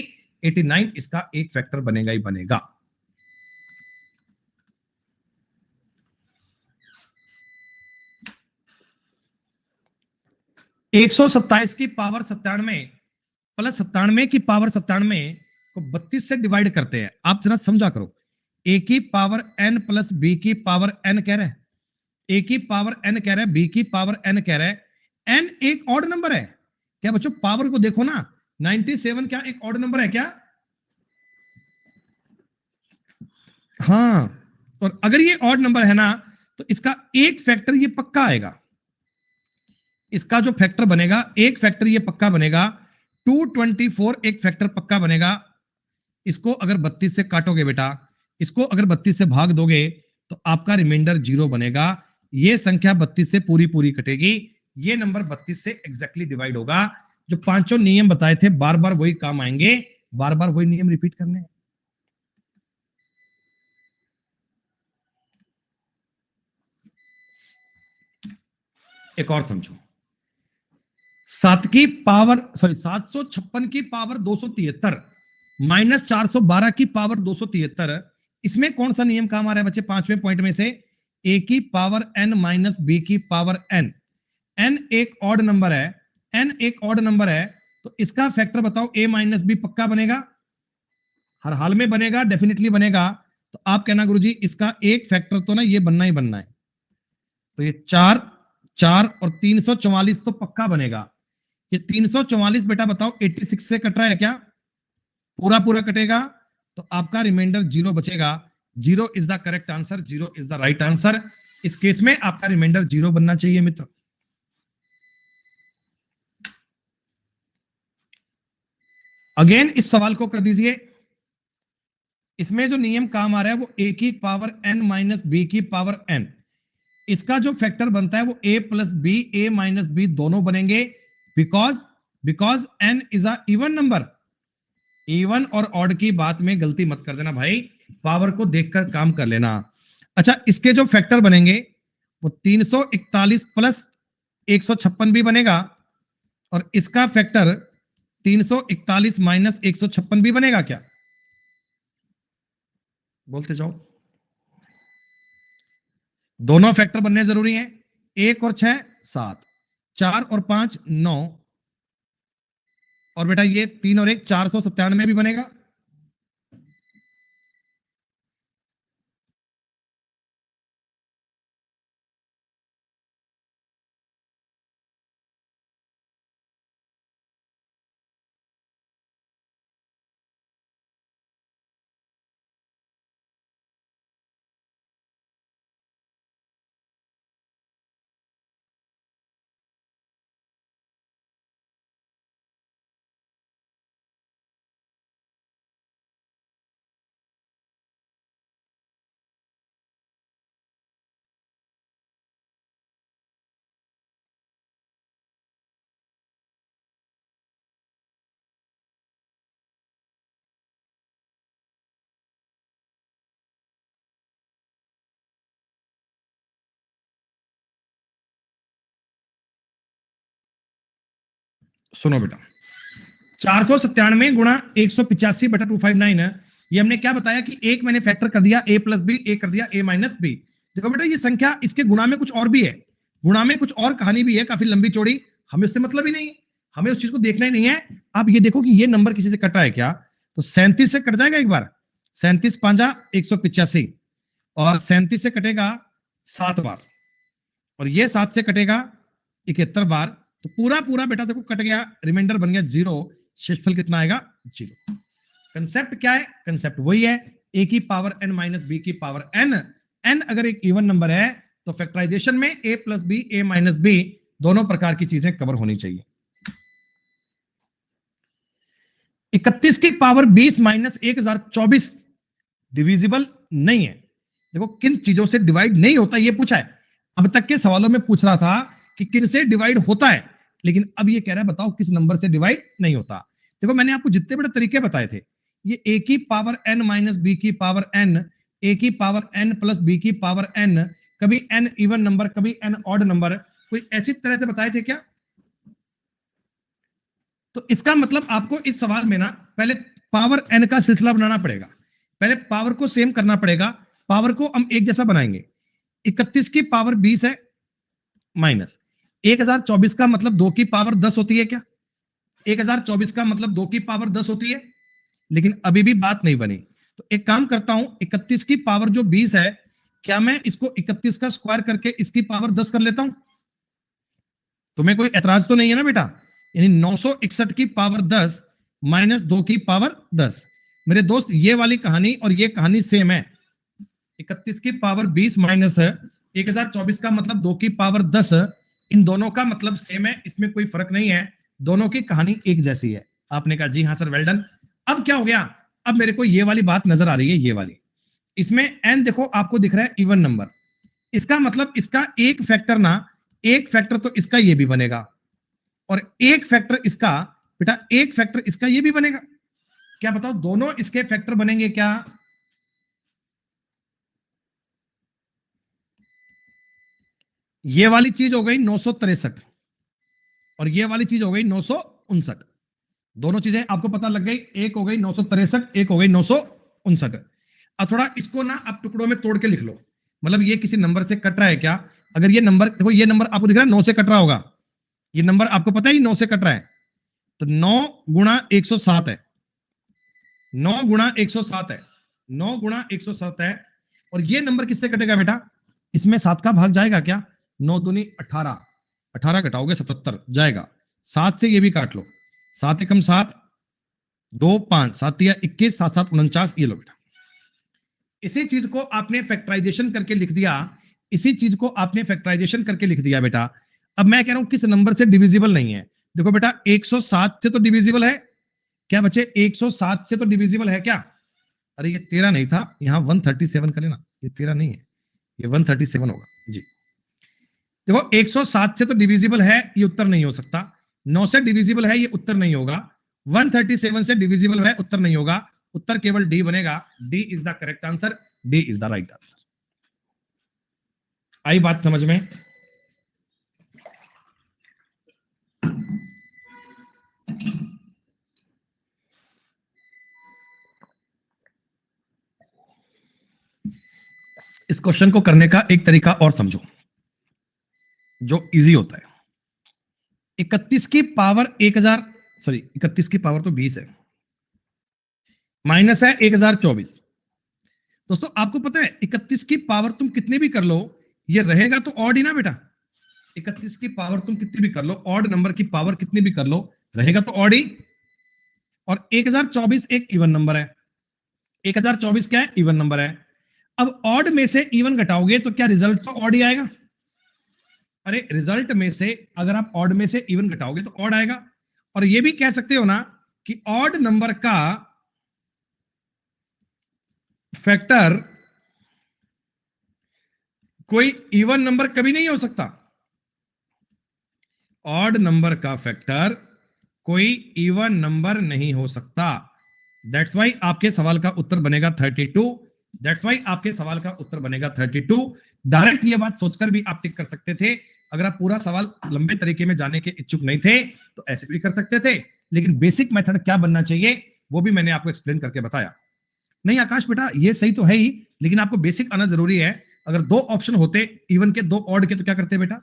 S2: 89 इसका एक फैक्टर बनेगा ही बनेगा। एक 127 की पावर 97 प्लस 97 की पावर 97 को 32 से डिवाइड करते हैं, आप जरा समझा करो। a की पावर n प्लस b की पावर n कह रहे हैं, a की पावर n कह रहा है, b की पावर n कह रहा है, n एक ऑड नंबर है क्या बच्चों? पावर को देखो ना, 97 क्या एक ऑड नंबर है क्या? हाँ, और अगर ये ऑड नंबर है ना तो इसका एक फैक्टर ये पक्का आएगा, इसका जो फैक्टर बनेगा एक फैक्टर ये पक्का बनेगा 224 एक फैक्टर पक्का बनेगा। इसको अगर 32 से काटोगे बेटा, इसको अगर 32 से भाग दोगे तो आपका रिमाइंडर 0 बनेगा। ये संख्या 32 से पूरी पूरी कटेगी, ये नंबर 32 से एग्जैक्टली डिवाइड होगा। जो पांचों नियम बताए थे बार बार वही काम आएंगे, बार बार वही नियम रिपीट करने हैं। एक और समझो, 756 की पावर 273 माइनस 412 की पावर 273, इसमें कौन सा नियम काम आ रहा है बच्चे? पांचवें पॉइंट में से ए की पावर एन माइनस बी की पावर एन। एन एक ऑड नंबर है, एन एक ऑड नंबर है, तो इसका फैक्टर बताओ। ए माइनस बी पक्का बनेगा, हर हाल में बनेगा, डेफिनेटली बनेगा। तो आप कहना गुरुजी इसका एक फैक्टर तो ना ये बनना ही बनना है, तो ये 4 और 344 तो पक्का बनेगा। ये 344 बेटा बताओ 86 से कट रहा है क्या? पूरा पूरा कटेगा, तो आपका रिमाइंडर 0 बचेगा। 0 is the correct answer, 0 is the right answer. इस केस में आपका रिमाइंडर 0 बनना चाहिए मित्र। अगेन इस सवाल को कर दीजिए। इसमें जो नियम काम आ रहा है वो ए की पावर एन माइनस बी की पावर एन, इसका जो फैक्टर बनता है वो a plus B, A minus B दोनों बनेंगे। Because n is a even number. Even और ऑड की बात में गलती मत कर देना भाई, पावर को देखकर काम कर लेना। अच्छा, इसके जो फैक्टर बनेंगे वो 341 प्लस 156 भी बनेगा, और इसका फैक्टर 341 माइनस 156 भी बनेगा क्या? बोलते जाओ। दोनों फैक्टर बनने जरूरी हैं। 1 और 6 7, 4 और 5 9, और बेटा ये 3 और 1 497 भी बनेगा। सुनो बेटा, 497 गुणा 185 बटा 259 है। ये हमने क्या बताया कि एक मैंने फैक्टर कर दिया a प्लस बी, एक कर दिया a माइनस बी। देखो बेटा ये संख्या, इसके गुणा में कुछ और भी है, गुणा में कुछ और कहानी भी है, काफी लंबी चौड़ी, हमें उससे मतलब ही नहीं है, हमें उस चीज को देखना ही नहीं है। आप ये देखो कि ये नंबर किसी से कटा है क्या, तो 37 से कट जाएगा एक बार, 37 पांजा 185, और 37 से कटेगा 7 बार, और ये 7 से कटेगा 71 बार। तो पूरा पूरा बेटा देखो कट गया, रिमाइंडर बन गया 0, शेषफल कितना आएगा? 0। कंसेप्ट क्या है? कंसेप्ट वही है, ए की पावर एन माइनस बी की पावर एन। एन अगर एक इवन नंबर है तो फैक्टराइजेशन में ए plus B, A minus B दोनों प्रकार की चीजें कवर होनी चाहिए। 31 की पावर 20 माइनस 1024 डिविजिबल नहीं है। देखो किन चीजों से डिवाइड नहीं होता ये पूछा है। अब तक के सवालों में पूछ रहा था कि किन से डिवाइड होता है, लेकिन अब ये कह रहा है बताओ किस नंबर से डिवाइड नहीं होता। देखो मैंने आपको जितने बड़े तरीके बताए थे, ये ए की पावर एन माइनस बी की पावर एन, ए की पावर एन प्लस बी की पावर एन, कभी एन इवन नंबर कभी एन ऑड नंबर, कोई ऐसी तरह से बताए थे क्या? तो इसका मतलब आपको इस सवाल में ना पहले पावर एन का सिलसिला बनाना पड़ेगा, पहले पावर को सेम करना पड़ेगा, पावर को हम एक जैसा बनाएंगे। 31 की पावर 20 है माइनस 1024 का मतलब 2 की पावर 10 होती है क्या? 1024 का मतलब 2 की पावर 10 होती है, लेकिन अभी भी बात नहीं बनी। तो एक काम करता हूं, 31 की पावर जो 20 है, क्या मैं इसको 31 का स्क्वायर करके इसकी पावर 10 कर लेता हूं? तुम्हें कोई एतराज तो नहीं है ना बेटा? यानी 961 की पावर 10 माइनस 2 की पावर 10। मेरे दोस्त ये वाली कहानी और ये कहानी सेम है। 31 की पावर 20 माइनस 1024 का मतलब 2 की पावर 10, इन दोनों का मतलब सेम है, इसमें कोई फर्क नहीं है, दोनों की कहानी एक जैसी है। आपने कहा जी हाँ सर, वेल डन। अब क्या हो गया, अब मेरे को ये वाली बात नजर आ रही है, ये वाली, इसमें n देखो आपको दिख रहा है इवन नंबर, इसका मतलब इसका एक फैक्टर ना, एक फैक्टर तो इसका ये भी बनेगा और एक फैक्टर इसका, बेटा एक फैक्टर इसका ये भी बनेगा। क्या बताओ, दोनों इसके फैक्टर बनेंगे क्या? ये वाली चीज हो गई 963 और ये वाली चीज हो गई 959। दोनों चीजें आपको पता लग गई, एक हो गई 963, एक हो गई 959। अब थोड़ा इसको ना आप टुकड़ों में तोड़ के लिख लो, मतलब ये किसी नंबर से कट रहा है क्या? अगर ये नंबर देखो, ये नंबर आपको दिख रहा है 9 से कट रहा होगा, ये नंबर आपको पता है 9 से कट रहा है, तो 9 गुणा 107 है, 9 गुणा 107 है, 9 गुणा 107 है। और ये नंबर किससे कटेगा बेटा? इसमें 7 का भाग जाएगा क्या? 9 दूनी 18, 18 घटाओगे 77 जाएगा, 7 से ये भी काट लो, 7 एकम 7, 2 5, 7 या 21, 7 7 49, ये लो बेटा। इसी चीज को आपने फैक्टराइजेशन करके लिख दिया, इसी चीज को आपने फैक्टराइजेशन करके लिख दिया बेटा। अब मैं कह रहा हूं किस नंबर से डिविजिबल नहीं है? देखो बेटा 107 से तो डिविजिबल है क्या बच्चे? 107 से तो डिविजिबल है क्या? अरे ये 13 नहीं था, यहां 137 करें ना, ये 13 नहीं है, ये 137 होगा जी। देखो 107 से तो डिविजिबल है, ये उत्तर नहीं हो सकता। 9 से डिविजिबल है, ये उत्तर नहीं होगा। 137 से डिविजिबल है, उत्तर नहीं होगा। उत्तर केवल डी बनेगा। D is the correct answer, D is the right answer. आई बात समझ में? इस क्वेश्चन को करने का एक तरीका और समझो जो इजी होता है। 31 की पावर 1000, सॉरी 31 की पावर तो 20 है, माइनस है 1024। दोस्तों आपको पता है 31 की पावर तुम कितनी भी कर लो, ये रहेगा तो ऑड ही ना बेटा। 31 की पावर तुम कितनी भी कर लो, ऑड नंबर की पावर कितनी भी कर लो, रहेगा तो ऑड ही। और 1024 एक इवन नंबर है, 1024 क्या है? इवन नंबर है। अब ऑड में से इवन घटाओगे तो क्या रिजल्ट तो ऑड ही आएगा? अरे रिजल्ट में से अगर आप ऑड में से इवन घटाओगे तो ऑड आएगा। और ये भी कह सकते हो ना कि ऑड नंबर का फैक्टर कोई इवन नंबर कभी नहीं हो सकता। ऑड नंबर का फैक्टर कोई इवन नंबर नहीं हो सकता। दैट्स वाई आपके सवाल का उत्तर बनेगा 32। दैट्स वाई आपके सवाल का उत्तर बनेगा 32। डायरेक्ट ये बात सोचकर भी आप टिक कर सकते थे। अगर आप पूरा सवाल लंबे तरीके में जाने के इच्छुक नहीं थे तो ऐसे भी कर सकते थे, लेकिन बेसिक मेथड क्या बनना चाहिए वो भी मैंने आपको एक्सप्लेन करके बताया। नहीं आकाश बेटा ये सही तो है ही, लेकिन आपको बेसिक आना जरूरी है। अगर दो ऑप्शन होते इवन के, दो ऑड के, तो क्या करते बेटा?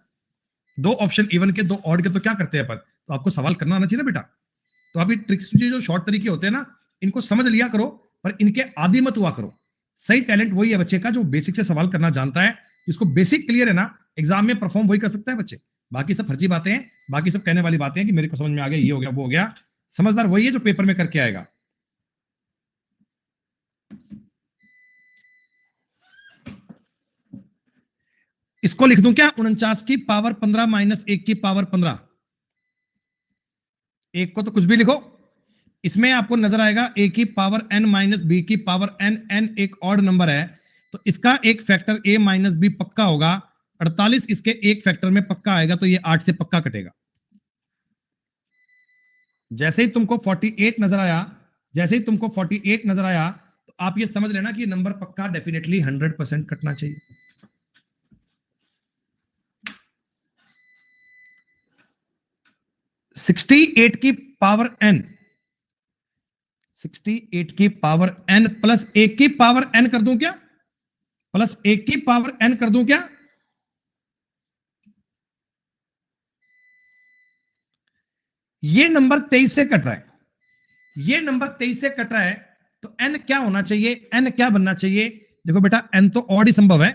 S2: दो ऑप्शन इवन के, दो ऑड के, तो क्या करते हैं अपन? तो आपको सवाल करना आना चाहिए ना बेटा। तो अभी ट्रिक्स जो शॉर्ट तरीके होते हैं ना, इनको समझ लिया करो, पर इनके आदी मत हुआ करो। सही टैलेंट वही है बच्चे का जो बेसिक से सवाल करना जानता है। जिसको बेसिक क्लियर है ना, एग्जाम में परफॉर्म वही कर सकता है बच्चे। बाकी सब फर्जी बातें हैं, बाकी सब कहने वाली बातें हैं कि मेरे को समझ में आ गया, ये हो गया, वो हो गया। समझदार वही है जो पेपर में करके आएगा। इसको लिख दूं क्या? 49 की पावर 15 माइनस 1 की पावर 15। एक को तो कुछ भी लिखो, इसमें आपको नजर आएगा a की पावर n माइनस बी की पावर n। n एक ऑड नंबर है तो इसका एक फैक्टर a माइनस बी पक्का होगा। 48 इसके एक फैक्टर में पक्का आएगा तो ये 8 से पक्का कटेगा। जैसे ही तुमको 48 नजर आया, जैसे ही तुमको 48 नजर आया तो आप ये समझ लेना कि ये नंबर पक्का डेफिनेटली 100% कटना चाहिए। (68) की पावर n, 68 की पावर n प्लस 1 की पावर n कर दूं क्या? प्लस 1 की पावर n कर दूं क्या? ये नंबर 23 से कट रहा है, ये नंबर 23 से कट रहा है, तो n क्या होना चाहिए? n क्या बनना चाहिए? देखो बेटा n तो ऑड ही संभव है,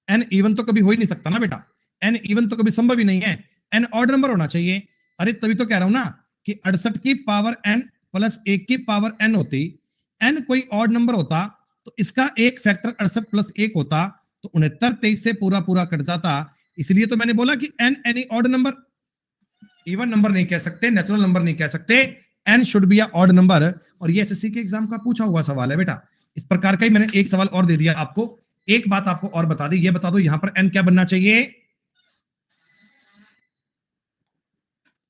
S2: n इवन तो कभी हो ही नहीं सकता ना बेटा। n इवन तो कभी संभव ही नहीं है, n ऑड नंबर होना चाहिए। अरे तभी तो कह रहा हूं ना कि 68 की पावर n प्लस 1 की पावर n होती, n कोई ऑड नंबर होता तो इसका एक फैक्टर 68 प्लस 1 होता, तो 69 23 से पूरा पूरा कट जाता। इसलिए तो मैंने बोला कि n any odd number, even number नहीं कह सकते, नेचुरल नंबर नहीं कह सकते, n should be a odd number, और ये एसएससी के एग्जाम का पूछा हुआ सवाल है बेटा। इस प्रकार का ही मैंने एक सवाल और दे दिया आपको। एक बात आपको और बता दी, ये बता दो यहां पर n क्या बनना चाहिए,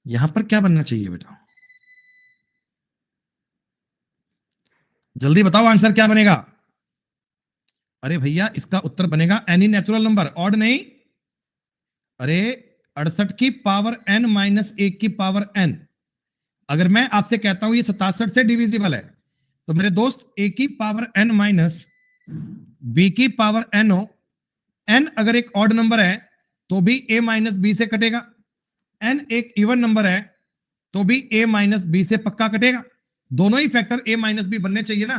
S2: यहां पर क्या बनना चाहिए बेटा, जल्दी बताओ आंसर क्या बनेगा। अरे भैया इसका उत्तर बनेगा एनी नेचुरल नंबर, ऑड नहीं। अरे 68 की पावर n माइनस 1 की पावर n, अगर मैं आपसे कहता हूं ये 67 से डिविजिबल है, तो मेरे दोस्त a की पावर n माइनस b की पावर n हो, n अगर एक ऑड नंबर है तो भी a माइनस b से कटेगा, n एक इवन नंबर है तो भी a माइनस b से पक्का कटेगा। दोनों ही फैक्टर a माइनस b बनने चाहिए ना।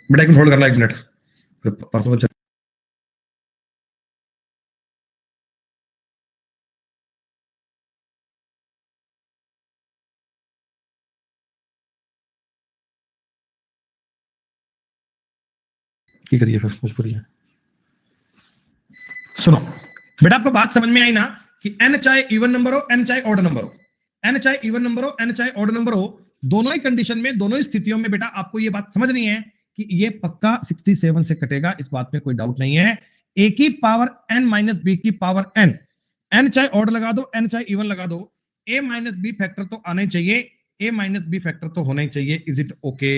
S2: बेटा एक मिनट होल्ड करना, एक मिनट, परसों की करिए फिर मजबूरी है। सुनो बेटा, आपको बात समझ में आई ना कि n चाहे इवन नंबर हो, n चाहे ऑड नंबर हो, n चाहे इवन नंबर हो, n चाहे ऑड नंबर हो, दोनों ही कंडीशन में, दोनों ही स्थितियों में बेटा आपको ये बात समझनी है कि ये पक्का 67 से कटेगा, इस बात में कोई डाउट नहीं है। a की पावर n माइनस b की पावर n, n चाहे ऑड लगा दो, n चाहे इवन लगा दो, a माइनस b फैक्टर तो आना ही चाहिए, a माइनस b फैक्टर तो होना ही चाहिए। Is it okay?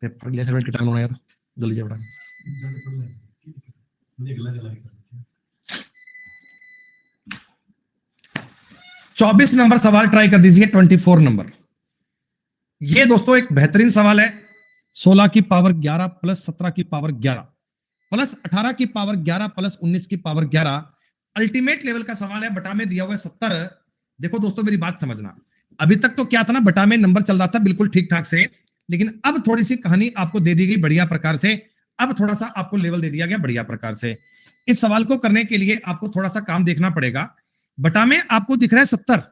S2: Paper assignment के टाइम होना यार, जल्दी जा बेटा। 24 नंबर सवाल ट्राई कर दीजिए, 24 नंबर। ये दोस्तों एक बेहतरीन सवाल है। 16 की पावर 11 प्लस 17 की पावर 11 प्लस 18 की पावर 11 प्लस 19 की पावर 11, अल्टीमेट लेवल का सवाल है। बटा में दिया हुआ है 70। देखो दोस्तों मेरी बात समझना, अभी तक तो क्या था ना, बटा में नंबर चल रहा था बिल्कुल ठीक ठाक से, लेकिन अब थोड़ी सी कहानी आपको दे दी गई बढ़िया प्रकार से, अब थोड़ा सा आपको लेवल दे दिया गया बढ़िया प्रकार से। इस सवाल को करने के लिए आपको थोड़ा सा काम देखना पड़ेगा। बटा में आपको दिख रहा है 70,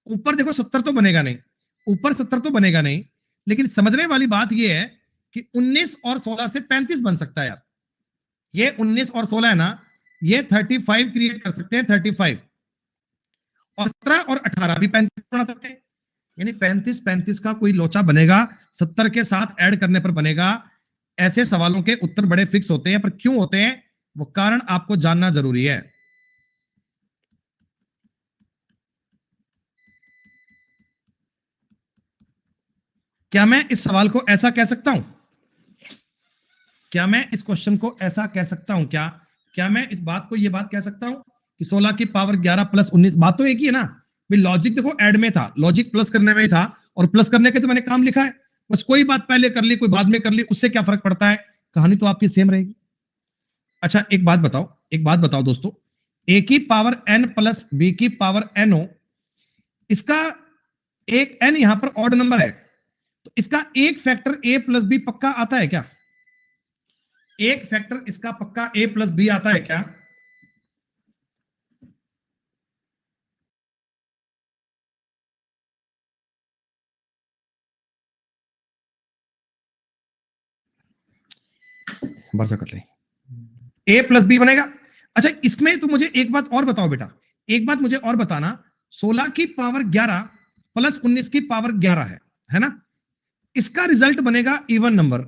S2: ऊपर देखो 70 तो बनेगा नहीं, ऊपर 70 तो बनेगा नहीं, लेकिन समझने वाली बात यह है कि 19 और 16 से 35 बन सकता है यार। ये 19 और 16 है ना, ये 35 क्रिएट कर सकते हैं, 35, और 17 और 18 भी 35 बना सकते हैं, यानी 35 का कोई लोचा बनेगा, 70 के साथ ऐड करने पर बनेगा। ऐसे सवालों के उत्तर बड़े फिक्स होते हैं, पर क्यों होते हैं वो कारण आपको जानना जरूरी है। क्या मैं इस सवाल को ऐसा कह सकता हूं, क्या मैं इस क्वेश्चन को ऐसा कह सकता हूं, क्या मैं इस बात को, ये बात कह सकता हूं कि 16 की पावर 11 प्लस 19, बात तो एक ही है ना भाई। लॉजिक देखो ऐड में था, लॉजिक प्लस करने में ही था, और प्लस करने के तो मैंने काम लिखा है, बस कोई बात पहले कर ली कोई बाद में कर ली, उससे क्या फर्क पड़ता है, कहानी तो आपकी सेम रहेगी। अच्छा एक बात बताओ, एक बात बताओ दोस्तों, a की पावर n प्लस b की पावर n हो, इसका एक n यहां पर ऑड नंबर है, तो इसका एक फैक्टर a प्लस बी पक्का आता है क्या? एक फैक्टर इसका पक्का a प्लस बी आता है क्या? वर्षा कर ले, a प्लस बी बनेगा। अच्छा इसमें तो मुझे एक बात और बताओ बेटा, एक बात मुझे और बताना, 16 की पावर 11 प्लस 19 की पावर 11 है ना, इसका रिजल्ट बनेगा इवन नंबर,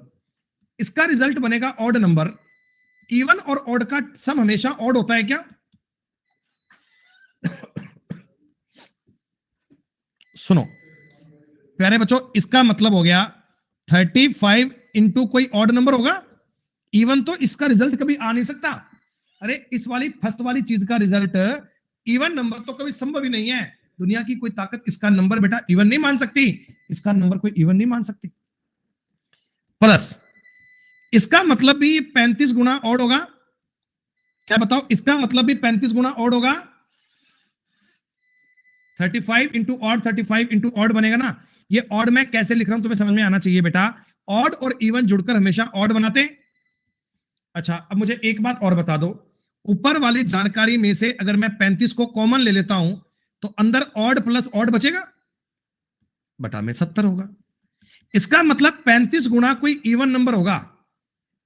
S2: इसका रिजल्ट बनेगा ऑड नंबर। इवन और ऑड का सम हमेशा ऑड होता है क्या? सुनो प्यारे बच्चों, इसका मतलब हो गया 35 इंटू कोई ऑड नंबर होगा, इवन तो इसका रिजल्ट कभी आ नहीं सकता। अरे इस वाली फर्स्ट वाली चीज का रिजल्ट इवन नंबर तो कभी संभव ही नहीं है, दुनिया की कोई ताकत इसका नंबर बेटा इवन नहीं मान सकती, इसका नंबर कोई इवन नहीं मान सकती। प्लस इसका मतलब भी 35 गुना ऑड होगा, क्या बताओ, इसका मतलब भी 35 गुना ऑड होगा, 35 इंटू ऑड, 35 इंटू ऑड बनेगा ना। ये ऑड में कैसे लिख रहा हूं तुम्हें समझ में आना चाहिए बेटा, ऑड और इवन जुड़कर हमेशा ऑड बनाते हैं। अच्छा, अब मुझे एक बात और बता दो, ऊपर वाली जानकारी में से अगर मैं 35 को कॉमन ले लेता हूं तो अंदर ऑड प्लस ऑड बचेगा, बटा में 70 होगा। इसका मतलब 35 गुना कोई इवन नंबर होगा,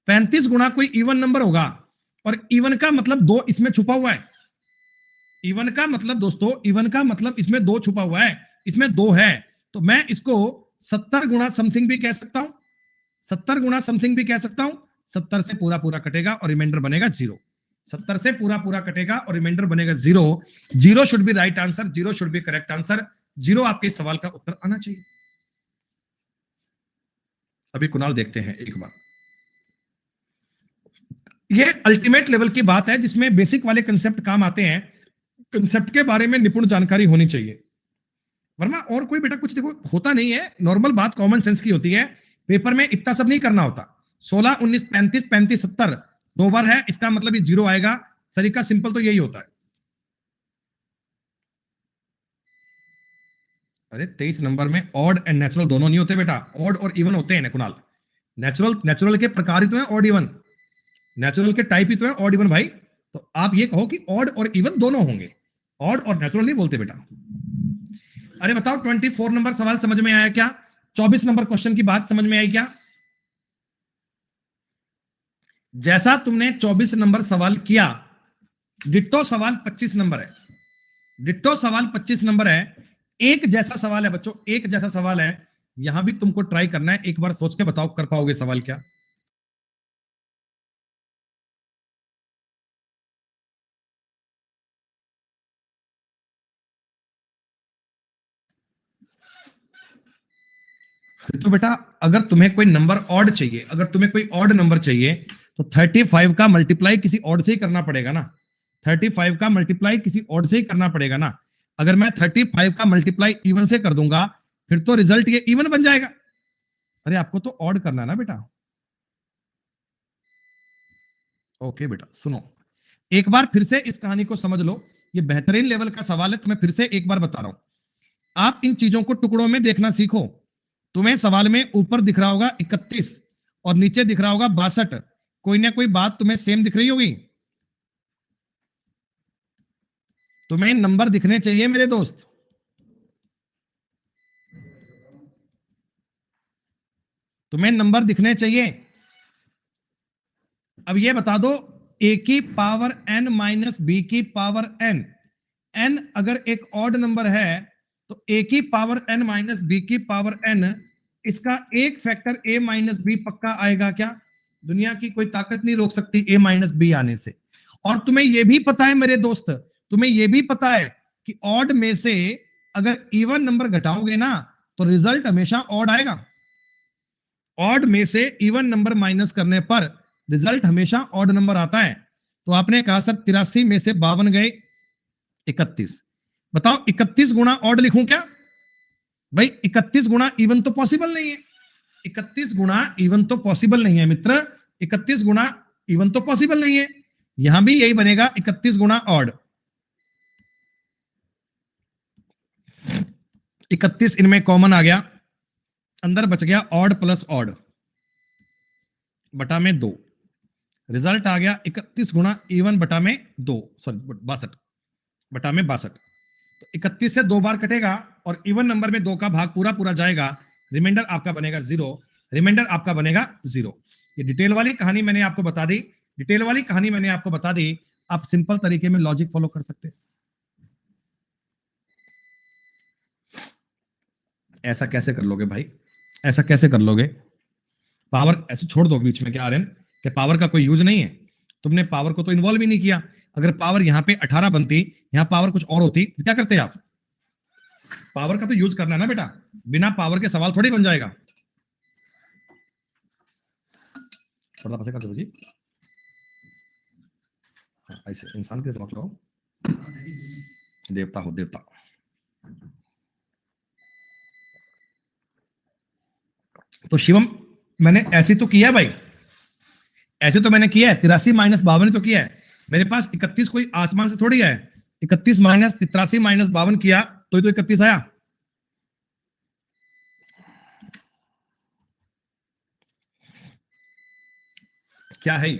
S2: 35 गुना कोई इवन नंबर होगा, और इवन का मतलब 2 इसमें छुपा हुआ है। इवन का मतलब दोस्तों, इवन का मतलब इसमें 2 छुपा हुआ है, इसमें 2 है, तो मैं इसको 70 गुना समथिंग भी कह सकता हूं, 70 गुना समथिंग भी कह सकता हूं। 70 से पूरा पूरा कटेगा और रिमाइंडर बनेगा 0। 70 से पूरा पूरा कटेगा और रिमाइंडर बनेगा 0। 0 should be right answer, 0 should be correct answer, 0 आपके सवाल का उत्तर आना चाहिए। अभी कुणाल देखते हैं एक बार, ये अल्टीमेट लेवल की बात है जिसमें बेसिक वाले कंसेप्ट काम आते हैं, कंसेप्ट के बारे में निपुण जानकारी होनी चाहिए, वरना और कोई बेटा कुछ देखो होता नहीं है। नॉर्मल बात कॉमन सेंस की होती है, पेपर में इतना सब नहीं करना होता। 16 19 35 35 70 2 बार है, इसका मतलब ये 0 आएगा। तरीका सिंपल तो यही होता है। अरे 23 नंबर में ऑड एंड नेचुरल दोनों नहीं होते बेटा, ऑड और इवन होते हैं कुणाल। नेचुरल के प्रकार ही तो है ऑड इवन, नेचुरल के टाइप ही तो है ऑड इवन भाई। तो आप ये कहो कि ऑड और इवन दोनों होंगे, ऑड और नेचुरल नहीं बोलते बेटा। अरे बताओ 24 नंबर सवाल समझ में आया क्या? 24 नंबर क्वेश्चन की बात समझ में आई क्या? जैसा तुमने 24 नंबर सवाल किया, डिट्टो सवाल 25 नंबर है, डिट्टो सवाल 25 नंबर है। एक जैसा सवाल है बच्चों, एक जैसा सवाल है। यहां भी तुमको ट्राई करना है, एक बार सोच के बताओ कर पाओगे सवाल क्या? तो बेटा अगर तुम्हें कोई नंबर ऑड चाहिए, अगर तुम्हें कोई ऑड नंबर चाहिए तो 35 का मल्टीप्लाई किसी ऑड से ही करना पड़ेगा ना, 35 का मल्टीप्लाई किसी ऑड से ही करना पड़ेगा ना। अगर मैं 35 का मल्टीप्लाई इवन से कर दूंगा फिर तो रिजल्ट ये इवन बन जाएगा। अरे आपको तो ऑड करना है ना बेटा। ओके बेटा सुनो, एक बार फिर से इस कहानी को समझ लो, ये बेहतरीन लेवल का सवाल है, तुम्हें फिर से एक बार बता रहा हूं। आप इन चीजों को टुकड़ों में देखना सीखो। तुम्हें सवाल में ऊपर दिख रहा होगा 31 और नीचे दिख रहा होगा 62, कोई ना कोई बात तुम्हें सेम दिख रही होगी। तुम्हें नंबर दिखने चाहिए मेरे दोस्त, तुम्हें नंबर दिखने चाहिए। अब ये बता दो, a की पावर n माइनस बी की पावर n, n अगर एक ऑड नंबर है तो a की पावर n माइनस बी की पावर n, इसका एक फैक्टर a माइनस बी पक्का आएगा क्या? दुनिया की कोई ताकत नहीं रोक सकती a माइनस बी आने से। और तुम्हें यह भी पता है मेरे दोस्त, तुम्हें यह भी पता है कि ऑड में से अगर इवन नंबर घटाओगे ना तो रिजल्ट हमेशा ऑड आएगा। ऑड में से इवन नंबर माइनस करने पर रिजल्ट हमेशा ऑड नंबर आता है। तो आपने कहा सर 83 में से 52 गए 31, बताओ 31 गुना ऑड लिखूं क्या? भाई 31 गुना इवन तो पॉसिबल नहीं है, 31 गुना इवन तो पॉसिबल नहीं है मित्र, 31 गुना इवन तो पॉसिबल नहीं है। यहां भी यही बनेगा 31 गुना ऑड, 31 इनमें कॉमन आ गया, अंदर बच गया ऑड प्लस ऑड बटा में 2, रिजल्ट आ गया 31 गुना इवन बटा में 2, सॉरी 62 बटा में 62। तो 31 से 2 बार कटेगा और इवन नंबर में 2 का भाग पूरा पूरा जाएगा, रिमाइंडर आपका बनेगा 0, रिमाइंडर आपका बनेगा 0। ये डिटेल वाली कहानी मैंने आपको बता दी, डिटेल वाली कहानी मैंने आपको बता दी। आप सिंपल तरीके में लॉजिक फॉलो कर सकते हैं। ऐसा कैसे कर लोगे भाई, ऐसा कैसे कर लोगे? पावर ऐसे छोड़ दो बीच में क्या आर्यन, कि पावर का कोई यूज नहीं है, तुमने पावर को तो इन्वॉल्व ही नहीं किया। अगर पावर यहां पे 18 बनती, यहां पावर कुछ और होती तो क्या करते आप? पावर का तो यूज करना है ना बेटा, बिना पावर के सवाल थोड़ी बन जाएगा। पर्दा पासे कर दो जी, ऐसे इंसान के दिमाग लगाओ, देवता हो देवता। तो शिवम मैंने ऐसे तो किया है भाई, ऐसे तो मैंने किया है, 83 माइनस 52 तो किया है। मेरे पास 31 कोई आसमान से थोड़ी है, 31 माइनस 83 माइनस 52 किया तो 31 आया। क्या है?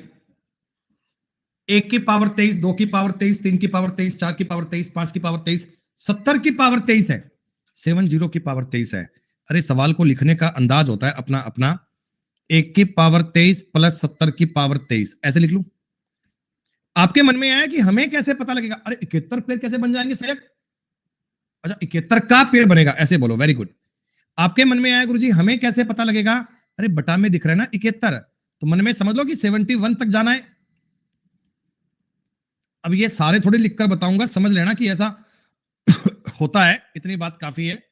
S2: 1 की पावर 23, 2 की पावर 23, 3 की पावर 23, 4 की पावर 23, 5 की पावर 23, 70 की पावर 23 है, 70 की पावर 23 है। अरे सवाल को लिखने का अंदाज होता है अपना अपना। 1 की पावर 23 प्लस 70 की पावर 23 ऐसे लिख लू। आपके मन में आया कि हमें कैसे पता लगेगा? अरे 71 पेड़ कैसे बन जाएंगे सर? अच्छा 71 का पेड़ बनेगा, ऐसे बोलो, वेरी गुड। आपके मन में आया गुरुजी हमें कैसे पता लगेगा? अरे बटा में दिख रहा है ना 71, तो मन में समझ लो कि 71 तक जाना है। अब ये सारे थोड़े लिखकर बताऊंगा, समझ लेना कि ऐसा होता है, इतनी बात काफी है।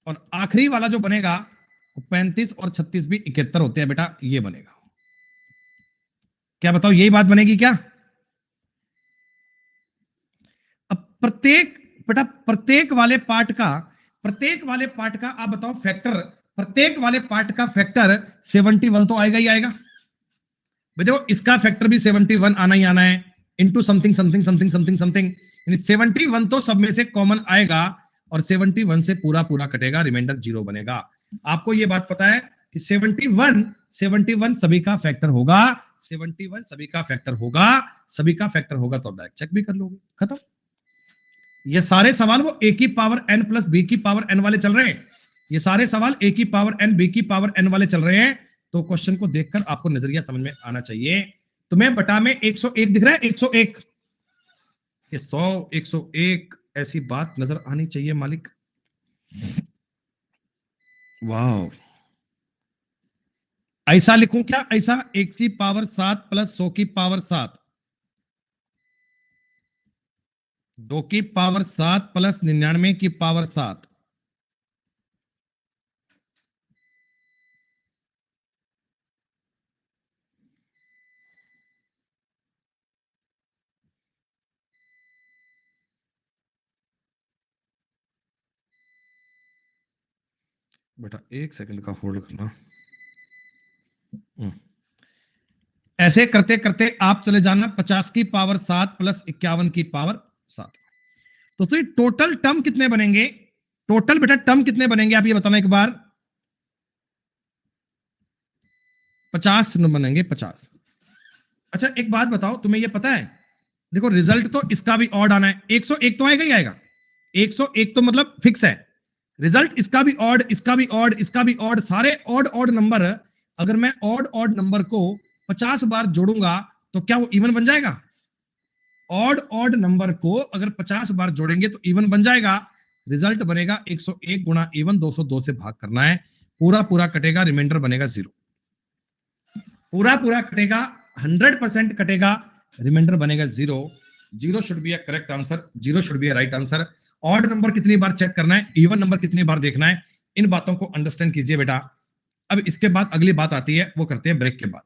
S2: और आखिरी वाला जो बनेगा 35 और 36 भी 71 होते हैं बेटा, ये बनेगा। क्या बताओ, यही बात बनेगी क्या? अब प्रत्येक बेटा प्रत्येक वाले पार्ट का आप बताओ फैक्टर, प्रत्येक वाले पार्ट का फैक्टर 71 तो आएगा ही आएगा। भाई देखो इसका फैक्टर भी 71 आना ही आना है, into something something something something something, यानी 71 तो सब में से कॉमन आएगा, और 71 से पूरा पूरा कटेगा, रिमाइंडर 0 बनेगा। आपको ये बात पता है कि 71 सभी का फैक्टर होगा, 71 सभी का फैक्टर होगा, सभी का फैक्टर होगा, तो डायरेक्ट चेक भी कर लोगे, खत्म। ये सारे सवाल वो ए की पावर एन प्लस बी की पावर एन वाले चल रहे हैं, ये सारे सवाल ए की पावर एन बी की पावर एन वाले चल रहे हैं। तो क्वेश्चन को देखकर आपको नजरिया समझ में आना चाहिए। तुम्हें बटा में 101 दिख रहा है, 101, ये 100 101 ऐसी बात नजर आनी चाहिए मालिक। वाह, ऐसा लिखूं क्या? ऐसा 1 की पावर 7 प्लस 100 की पावर 7, 2 की पावर 7 प्लस 99 की पावर 7, बेटा 1 सेकंड का होल्ड करना। ऐसे करते करते आप चले जाना 50 की पावर 7 प्लस 51 की पावर 7। तो ये टोटल टर्म कितने बनेंगे? टोटल बेटा टर्म कितने बनेंगे आप ये बताना एक बार। 50 बनेंगे, 50। अच्छा एक बात बताओ, तुम्हें ये पता है, देखो रिजल्ट तो इसका भी ऑड आना है, 101 तो आएगा ही आएगा, 101 तो मतलब फिक्स है। रिजल्ट इसका भी ऑड, इसका भी ऑड, इसका भी ऑड, सारे ऑड ऑड नंबर। अगर मैं ऑड ऑड नंबर को 50 बार जोड़ूंगा तो क्या वो इवन बन जाएगा? ऑड ऑड नंबर को अगर 50 बार जोड़ेंगे तो इवन बन जाएगा। रिजल्ट बनेगा 101 गुणा इवन, 202 से भाग करना है, पूरा पूरा कटेगा, रिमाइंडर बनेगा 0, पूरा पूरा कटेगा, 100% कटेगा, रिमाइंडर बनेगा 0। 0 should be a correct answer, 0 should be a right answer. Odd number कितनी बार चेक करना है, इवन नंबर कितनी बार देखना है, इन बातों को अंडरस्टैंड कीजिए बेटा। अब इसके बाद अगली बात आती है, वो करते हैं ब्रेक के बाद।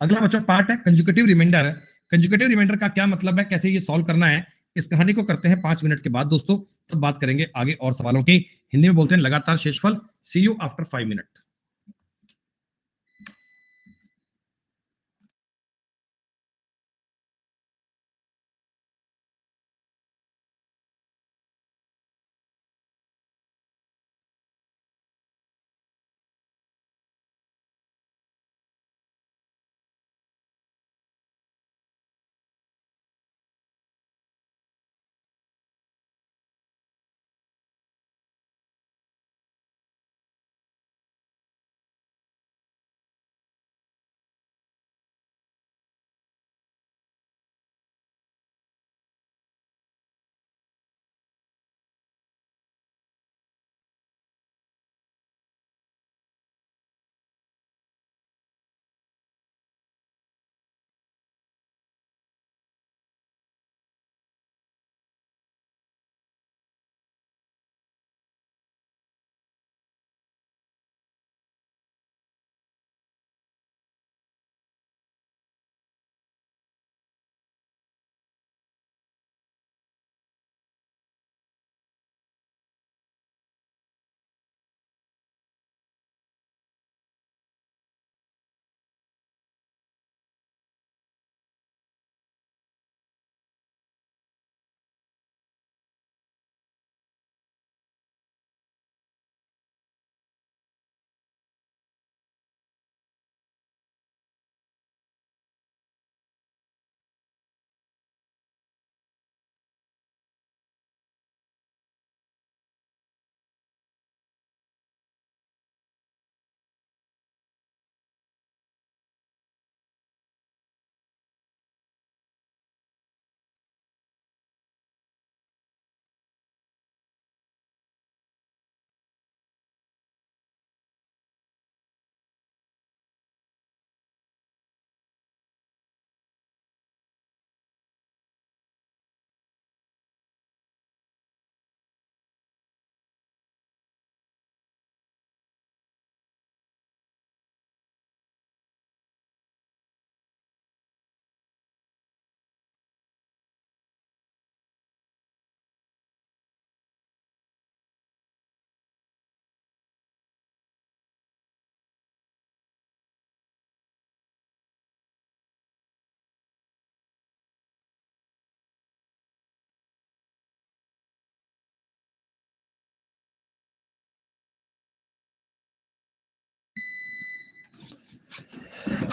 S2: अगला बच्चों पार्ट है कंजुगेटिव रिमाइंडर। कंजुगेटिव रिमाइंडर का क्या मतलब है, कैसे ये सॉल्व करना है, इस कहानी को करते हैं 5 मिनट के बाद दोस्तों, तब बात करेंगे आगे और सवालों की। हिंदी में बोलते हैं लगातार शेषफल। सी यू आफ्टर 5 मिनट।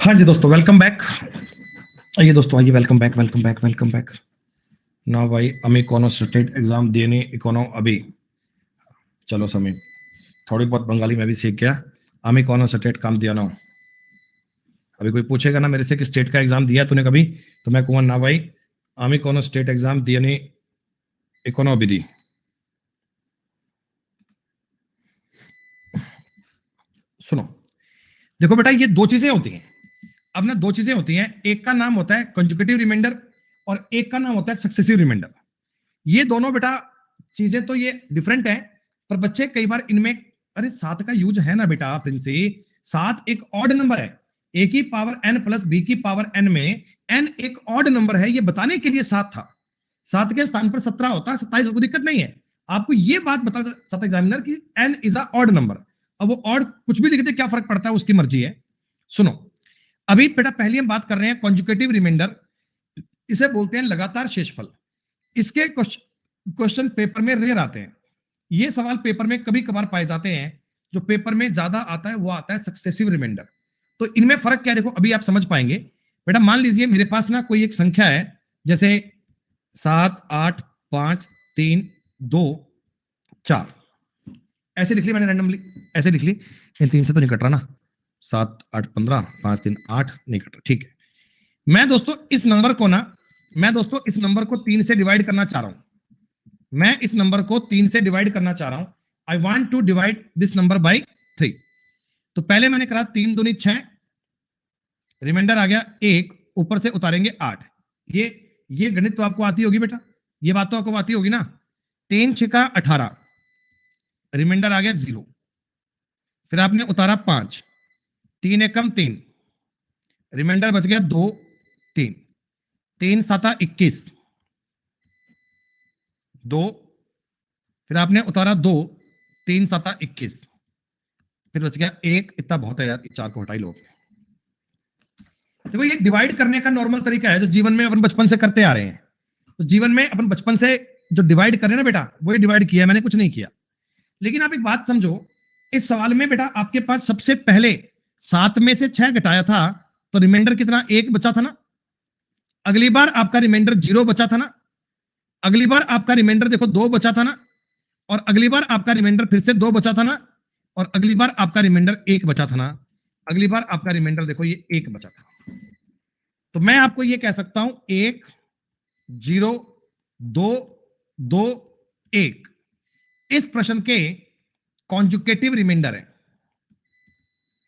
S2: हाँ जी दोस्तों, वेलकम बैक। आइए दोस्तों, आइए, वेलकम बैक। ना भाई, अमी कोनो स्टेट एग्जाम देने इकोनो अभी। चलो समय, थोड़ी बहुत बंगाली में भी सीख गया। अमी कोनो स्टेट काम दिया ना। अभी कोई पूछेगा ना मेरे से कि स्टेट का एग्जाम दिया तूने कभी, तो मैं कहूँगा ना भाई, अमी कोनो स्टेट एग्जाम दिया नहीं, इकोनो अभी दी। सुनो, देखो बेटा, ये दो चीजें होती हैं। अब ना दो चीजें होती हैं, एक का नाम होता है कंजुगेटिव रिमाइंडर और एक का नाम होता है सक्सेसिव रिमाइंडर। ये दोनों बेटा चीजें तो ये डिफरेंट है, पर बच्चे कई बार इनमें, अरे सात का यूज है ना बेटा प्रिंसी, सात एक ऑड नंबर है। ए की पावर एन प्लस बी की पावर एन में एन एक ऑड नंबर है, ये बताने के लिए सात था। सात के स्थान पर 17 होता है, 27, कोई दिक्कत नहीं है। आपको ये बात बता सकता एग्जामिनर कि N is a odd number. अब वो ऑड कुछ भी लिख दे, क्या फर्क पड़ता है, उसकी मर्जी है। सुनो, अभी बेटा पहली हम बात कर रहे हैं कॉन्जुगेटिव रिमाइंडर, इसे बोलते हैं लगातार शेषफल। इसके क्वेश्चन पेपर में रेयर आते हैं। ये सवाल पेपर में कभी कभार पाए जाते हैं। जो पेपर में ज्यादा आता है वो आता है सक्सेसिव रिमाइंडर। तो इनमें फर्क क्या है, देखो अभी आप समझ पाएंगे। बेटा मान लीजिए मेरे पास ना कोई एक संख्या है, जैसे 7, 8, 5, 3, 2, 4, ऐसे लिख ली मैंने रैंडमली, ऐसे लिख ली। इन तीन से तो नहीं कट रहा ना, 7, 8, 15, 5, 3, 8 नहीं कट रहा, ठीक है। मैं दोस्तों इस नंबर को ना, मैं दोस्तों इस नंबर को 3 से डिवाइड करना चाह रहा हूं। मैं इस नंबर को 3 से डिवाइड करना चाह रहा हूं। I want to divide this number by 3। तो पहले मैंने करा 3 दूनी 6, रिमाइंडर आ गया 1, ऊपर से उतारेंगे 8। ये गणित तो आपको आती होगी बेटा, ये बात तो आपको आती होगी ना। 3 6 18, रिमाइंडर आ गया 0। फिर आपने उतारा 5, 3 एकम 3, रिमाइंडर बच गया 2 3, 3 7 21, 2, फिर आपने उतारा 2, 3 7 21, फिर बच गया 1। इतना बहुत है यार, 4 को हटा ही लो। देखो ये डिवाइड करने का नॉर्मल तरीका है जो जीवन में अपन बचपन से करते आ रहे हैं। तो जीवन में अपन बचपन से जो डिवाइड करें ना बेटा, वही डिवाइड किया, मैंने कुछ नहीं किया। लेकिन आप एक बात समझो, इस सवाल में बेटा आपके पास सबसे पहले 7 में से 6 घटाया था, तो रिमाइंडर कितना, 1 बचा था ना। अगली बार आपका रिमाइंडर 0 बचा था ना। अगली बार आपका रिमाइंडर देखो 2 बचा था ना। और अगली बार आपका रिमाइंडर फिर से 2 बचा था ना। और अगली बार आपका रिमाइंडर 1 बचा था ना। अगली बार आपका रिमाइंडर देखो ये 1 बचा था। तो मैं आपको ये कह सकता हूं 1 0 2 2 1 इस प्रश्न के कॉन्जुगेटिव रिमाइंडर है।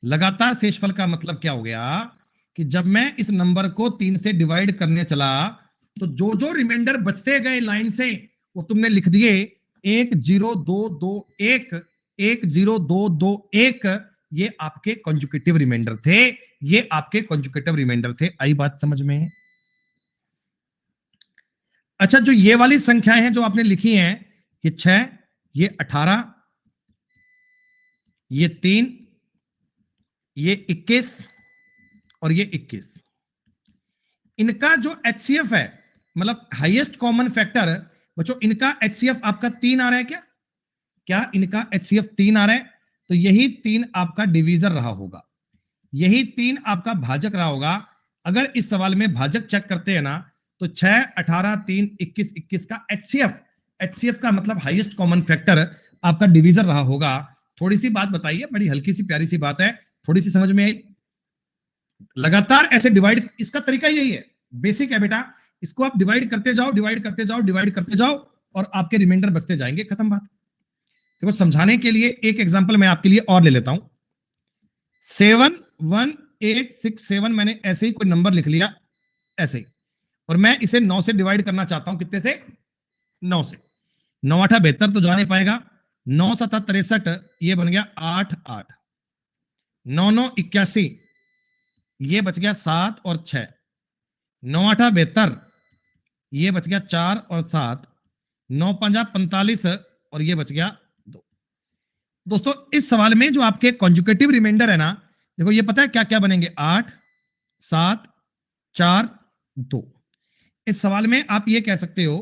S2: लगातार शेषफल का मतलब क्या हो गया कि जब मैं इस नंबर को 3 से डिवाइड करने चला, तो जो जो रिमाइंडर बचते गए लाइन से वो तुमने लिख दिए 1 0 2 2 1 1 0 2 2 1। ये आपके कॉन्जुगेटिव रिमाइंडर थे, ये आपके कॉन्जुगेटिव रिमाइंडर थे। आई बात समझ में? अच्छा, जो ये वाली संख्याएं हैं जो आपने लिखी हैं, ये 6, ये 18, ये 3, ये 21 और ये 21, इनका जो एचसीएफ है, मतलब हाईएस्ट कॉमन फैक्टर, बच्चों इनका एचसीएफ आपका 3 आ रहा है क्या? क्या इनका एचसीएफ 3 आ रहा है? तो यही 3 आपका डिवीजर रहा होगा, यही 3 आपका भाजक रहा होगा। अगर इस सवाल में भाजक चेक करते हैं ना, तो 6 18 3 21 21 का एचसीएफ, एचसीएफ का मतलब हाईएस्ट कॉमन फैक्टर आपका डिवीजर रहा होगा। थोड़ी सी बात बताइए, बड़ी हल्की सी प्यारी सी बात है, थोड़ी सी समझ में आई? लगातार ऐसे डिवाइड, इसका तरीका यही है, बेसिक है बेटा। इसको आप डिवाइड करते जाओ, डिवाइड करते जाओ, डिवाइड करते जाओ, और आपके रिमाइंडर बचते जाएंगे, खत्म बात। देखो समझाने के लिए एक एग्जांपल मैं आपके लिए और ले लेता हूं। 71867, मैंने ऐसे ही कोई नंबर लिख लिया ऐसे ही, और मैं इसे 9 से डिवाइड करना चाहता हूं। कितने से? 9 से। 9 8 72 तो जा नहीं पाएगा। 9 7 63, ये बन गया 8 8। 9 9 81, ये बच गया 7 और 6। 9 8 72, ये बच गया 4 और 7। 9 5 45 और ये बच गया 2। दोस्तों इस सवाल में जो आपके कॉन्जुगेटिव रिमाइंडर है ना, देखो ये पता है क्या क्या बनेंगे, 8 7 4 2। इस सवाल में आप ये कह सकते हो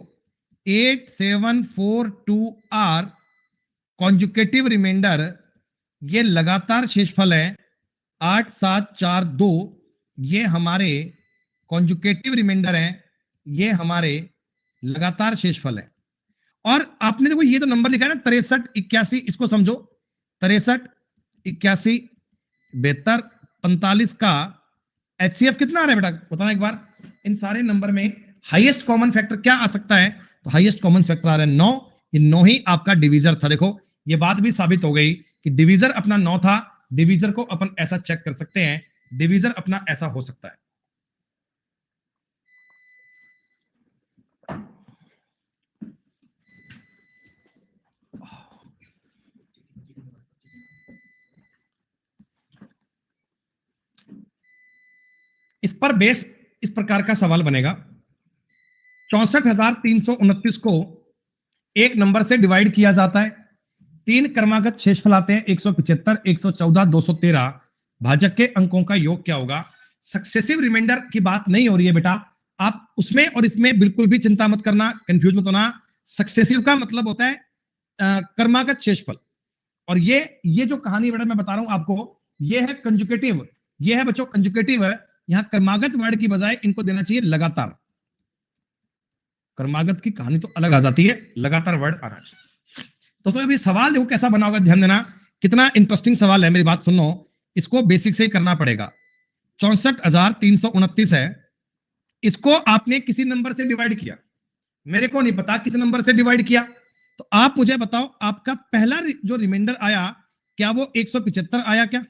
S2: 8 7 4 2 आर कॉन्जुगेटिव रिमाइंडर, ये लगातार शेषफल है 8 7 4 2, ये हमारे कॉन्जुकेटिव रिमाइंडर हैं, ये हमारे लगातार शेषफल है। और आपने देखो ये तो नंबर लिखा है ना 63 81, इसको समझो 63 81 72 45 का एचसीएफ कितना आ रहा है बेटा, बताना एक बार। इन सारे नंबर में हाईएस्ट कॉमन फैक्टर क्या आ सकता है, तो हाईएस्ट कॉमन फैक्टर आ रहा है 9। ये 9 ही आपका डिवीजर था। देखो ये बात भी साबित हो गई कि डिवीजर अपना 9 था। डिवीजर को अपन ऐसा चेक कर सकते हैं, डिवीजर अपना ऐसा हो सकता है। इस पर बेस इस प्रकार का सवाल बनेगा, 64,329 को एक नंबर से डिवाइड किया जाता है, तीन क्रमागत शेषफल आते हैं 175 114 213, भाजक के अंकों का योग क्या होगा। सक्सेसिव रिमाइंडर की बात नहीं हो रही है बेटा, आप उसमें और इसमें बिल्कुल भी चिंता मत करना, कंफ्यूज मत होना। सक्सेसिव का मतलब होता है क्रमागत शेषफल, और ये जो कहानी बेटा मैं बता रहा हूं आपको, ये है कंजुकेटिव, ये है बच्चों कंजुकेटिव है। यहां क्रमागत वर्ड की बजाय इनको देना चाहिए लगातार। क्रमागत की कहानी तो अलग आ जाती है, लगातार वर्ड आना चाहिए। तो अभी सवाल देखो कैसा बना होगा, ध्यान देना, कितना इंटरेस्टिंग सवाल है, मेरी बात सुनो। इसको बेसिक से ही करना पड़ेगा। 64,329 है, इसको आपने किसी नंबर से डिवाइड किया, मेरे को नहीं पता किस नंबर से डिवाइड किया, तो आप मुझे बताओ आपका पहला जो रिमाइंडर आया क्या वो 175 आया क्या?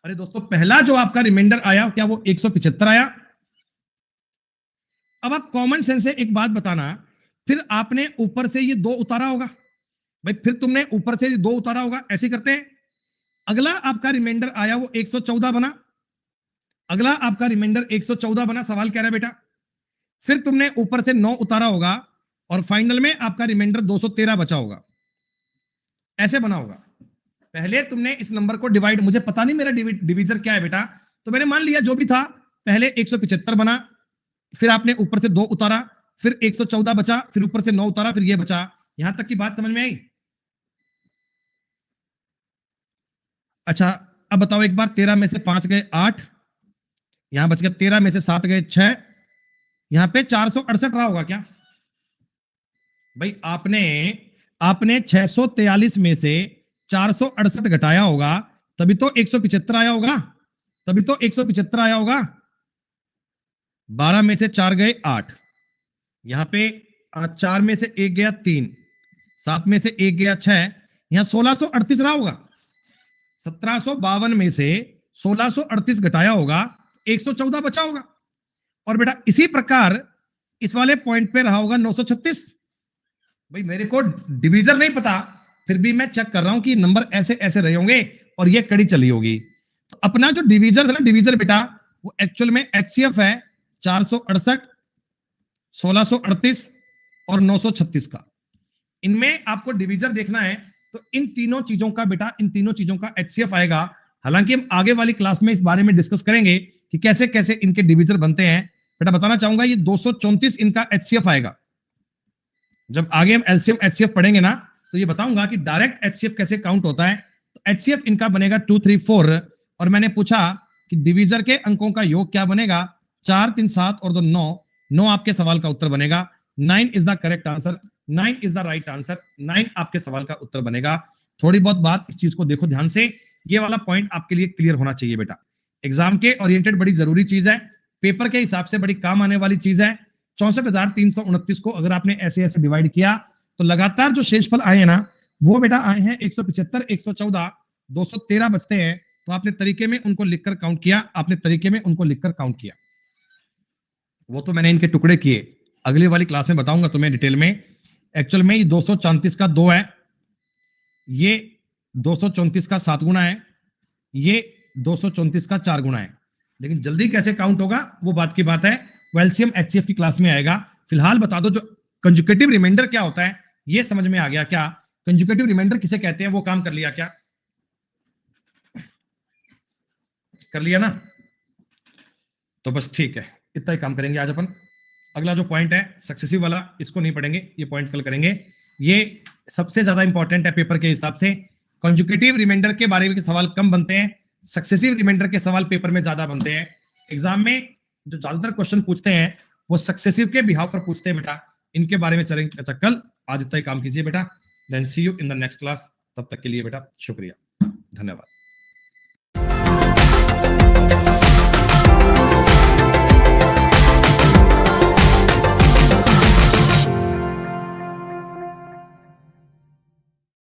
S2: अरे दोस्तों पहला जो आपका रिमाइंडर आया क्या वो 175 आया? अब आप कॉमन सेंस से एक बात बताना, फिर आपने ऊपर से ये 2 उतारा होगा भाई, फिर तुमने ऊपर से 2 उतारा होगा, ऐसे करते हैं। अगला आपका रिमाइंडर आया वो 114 बना, अगला आपका रिमाइंडर 114 बना, सवाल कह रहा है बेटा। फिर तुमने ऊपर से 9 उतारा होगा और फाइनल में आपका रिमाइंडर 213 बचा होगा, ऐसे बना होगा। पहले तुमने इस नंबर को डिवाइड, मुझे पता नहीं मेरा डिवीजर क्या है बेटा, तो मैंने मान लिया जो भी था, पहले 175 बना, फिर आपने ऊपर से 2 उतारा, फिर 114 बचा, फिर ऊपर से 9 उतारा, फिर ये बचा। यहां तक की बात समझ में आई? अच्छा अब बताओ एक बार, 13 में से 5 गए 8, यहां बच गया 13 में से 7 गए 6, यहां पे 468 रहा होगा क्या भाई? आपने आपने 643 में से 468 घटाया होगा, तभी तो 175 आया होगा, तभी तो 175 आया होगा। 12 में से 4 गए 8, यहां पे 4 में से 1 गया 3, 7 में से 1 गया 6, यहां 1638 रहा होगा। 1752 में से 1638 घटाया होगा, 114 बचा होगा। और बेटा इसी प्रकार इस वाले पॉइंट पे रहा होगा 936। भाई मेरे को डिवीजर नहीं पता, फिर भी मैं चेक कर रहा हूं कि नंबर ऐसे ऐसे रहे होंगे और ये कड़ी चली होगी। तो अपना जो डिवीजर था ना, डिवीजर बेटा वो एक्चुअल में एचसीएफ है 468, 1638 और 936 का। इनमें आपको डिवीजर देखना है तो इन तीनों चीजों का बेटा, इन तीनों चीजों का एचसीएफ आएगा। हालांकि हम आगे वाली क्लास में इस बारे में डिस्कस करेंगे कि कैसे कैसे इनके डिवीजर बनते हैं। बेटा बताना चाहूंगा ये 234 इनका एचसीएफ आएगा। जब आगे हम एलसीएम एचसीएफ पढ़ेंगे ना, तो ये बताऊंगा कि डायरेक्ट एचसीएफ कैसे काउंट होता है। तो एचसीएफ इनका बनेगा 2 3 4, और मैंने पूछा कि डिवीजर के अंकों का योग क्या बनेगा, 4 3 7 और 2 9, 9 आपके सवाल का उत्तर बनेगा। 9 is the correct answer, 9 is the right answer, 9 आपके सवाल का उत्तर बनेगा। थोड़ी बहुत बात इस चीज को देखो ध्यान से, ये वाला पॉइंट आपके लिए क्लियर होना चाहिए बेटा। एग्जाम के ओरिएंटेड बड़ी जरूरी चीज है, पेपर के हिसाब से बड़ी काम आने वाली चीज है। 64,329 को अगर आपने ऐसे ऐसे डिवाइड किया तो लगातार जो शेषफल आए हैं ना, वो बेटा आए हैं 175 114 213 बचते हैं। तो आपने तरीके में उनको लिखकर काउंट किया, आपने तरीके में उनको लिखकर काउंट किया। वो तो मैंने इनके टुकड़े किए, अगली वाली क्लास में बताऊंगा तुम्हें डिटेल में। एक्चुअल में ये 234 का 2 है, ये 234 का 7 गुना है, ये 234 का 4 गुना है। लेकिन जल्दी कैसे काउंट होगा वो बात की बात है, वो एलसीएम एचसीएफ की क्लास में आएगा। फिलहाल बता दो जो कंजुकेटिव रिमाइंडर क्या होता है, ये समझ में आ गया क्या? कंजुकेटिव रिमाइंडर किसे कहते हैं वो काम कर लिया क्या? कर लिया ना? तो बस ठीक है, इतना ही काम करेंगे आज अपन। अगला जो पॉइंट है सक्सेसिव वाला, इसको नहीं पढ़ेंगे, ये पॉइंट कल करेंगे। ये सबसे ज्यादा इंपॉर्टेंट है पेपर के हिसाब से। कंजुकेटिव रिमाइंडर के बारे में सवाल कम बनते हैं, सक्सेसिव रिमाइंडर के सवाल पेपर में ज्यादा बनते हैं। एग्जाम में जो ज्यादातर क्वेश्चन पूछते हैं वो सक्सेसिव के बिहाव पर पूछते हैं बेटा, इनके बारे में चलेंगे। अच्छा, कल आज इतना ही काम कीजिए बेटा, then see you in the next class. तब तक के लिए बेटा शुक्रिया, धन्यवाद।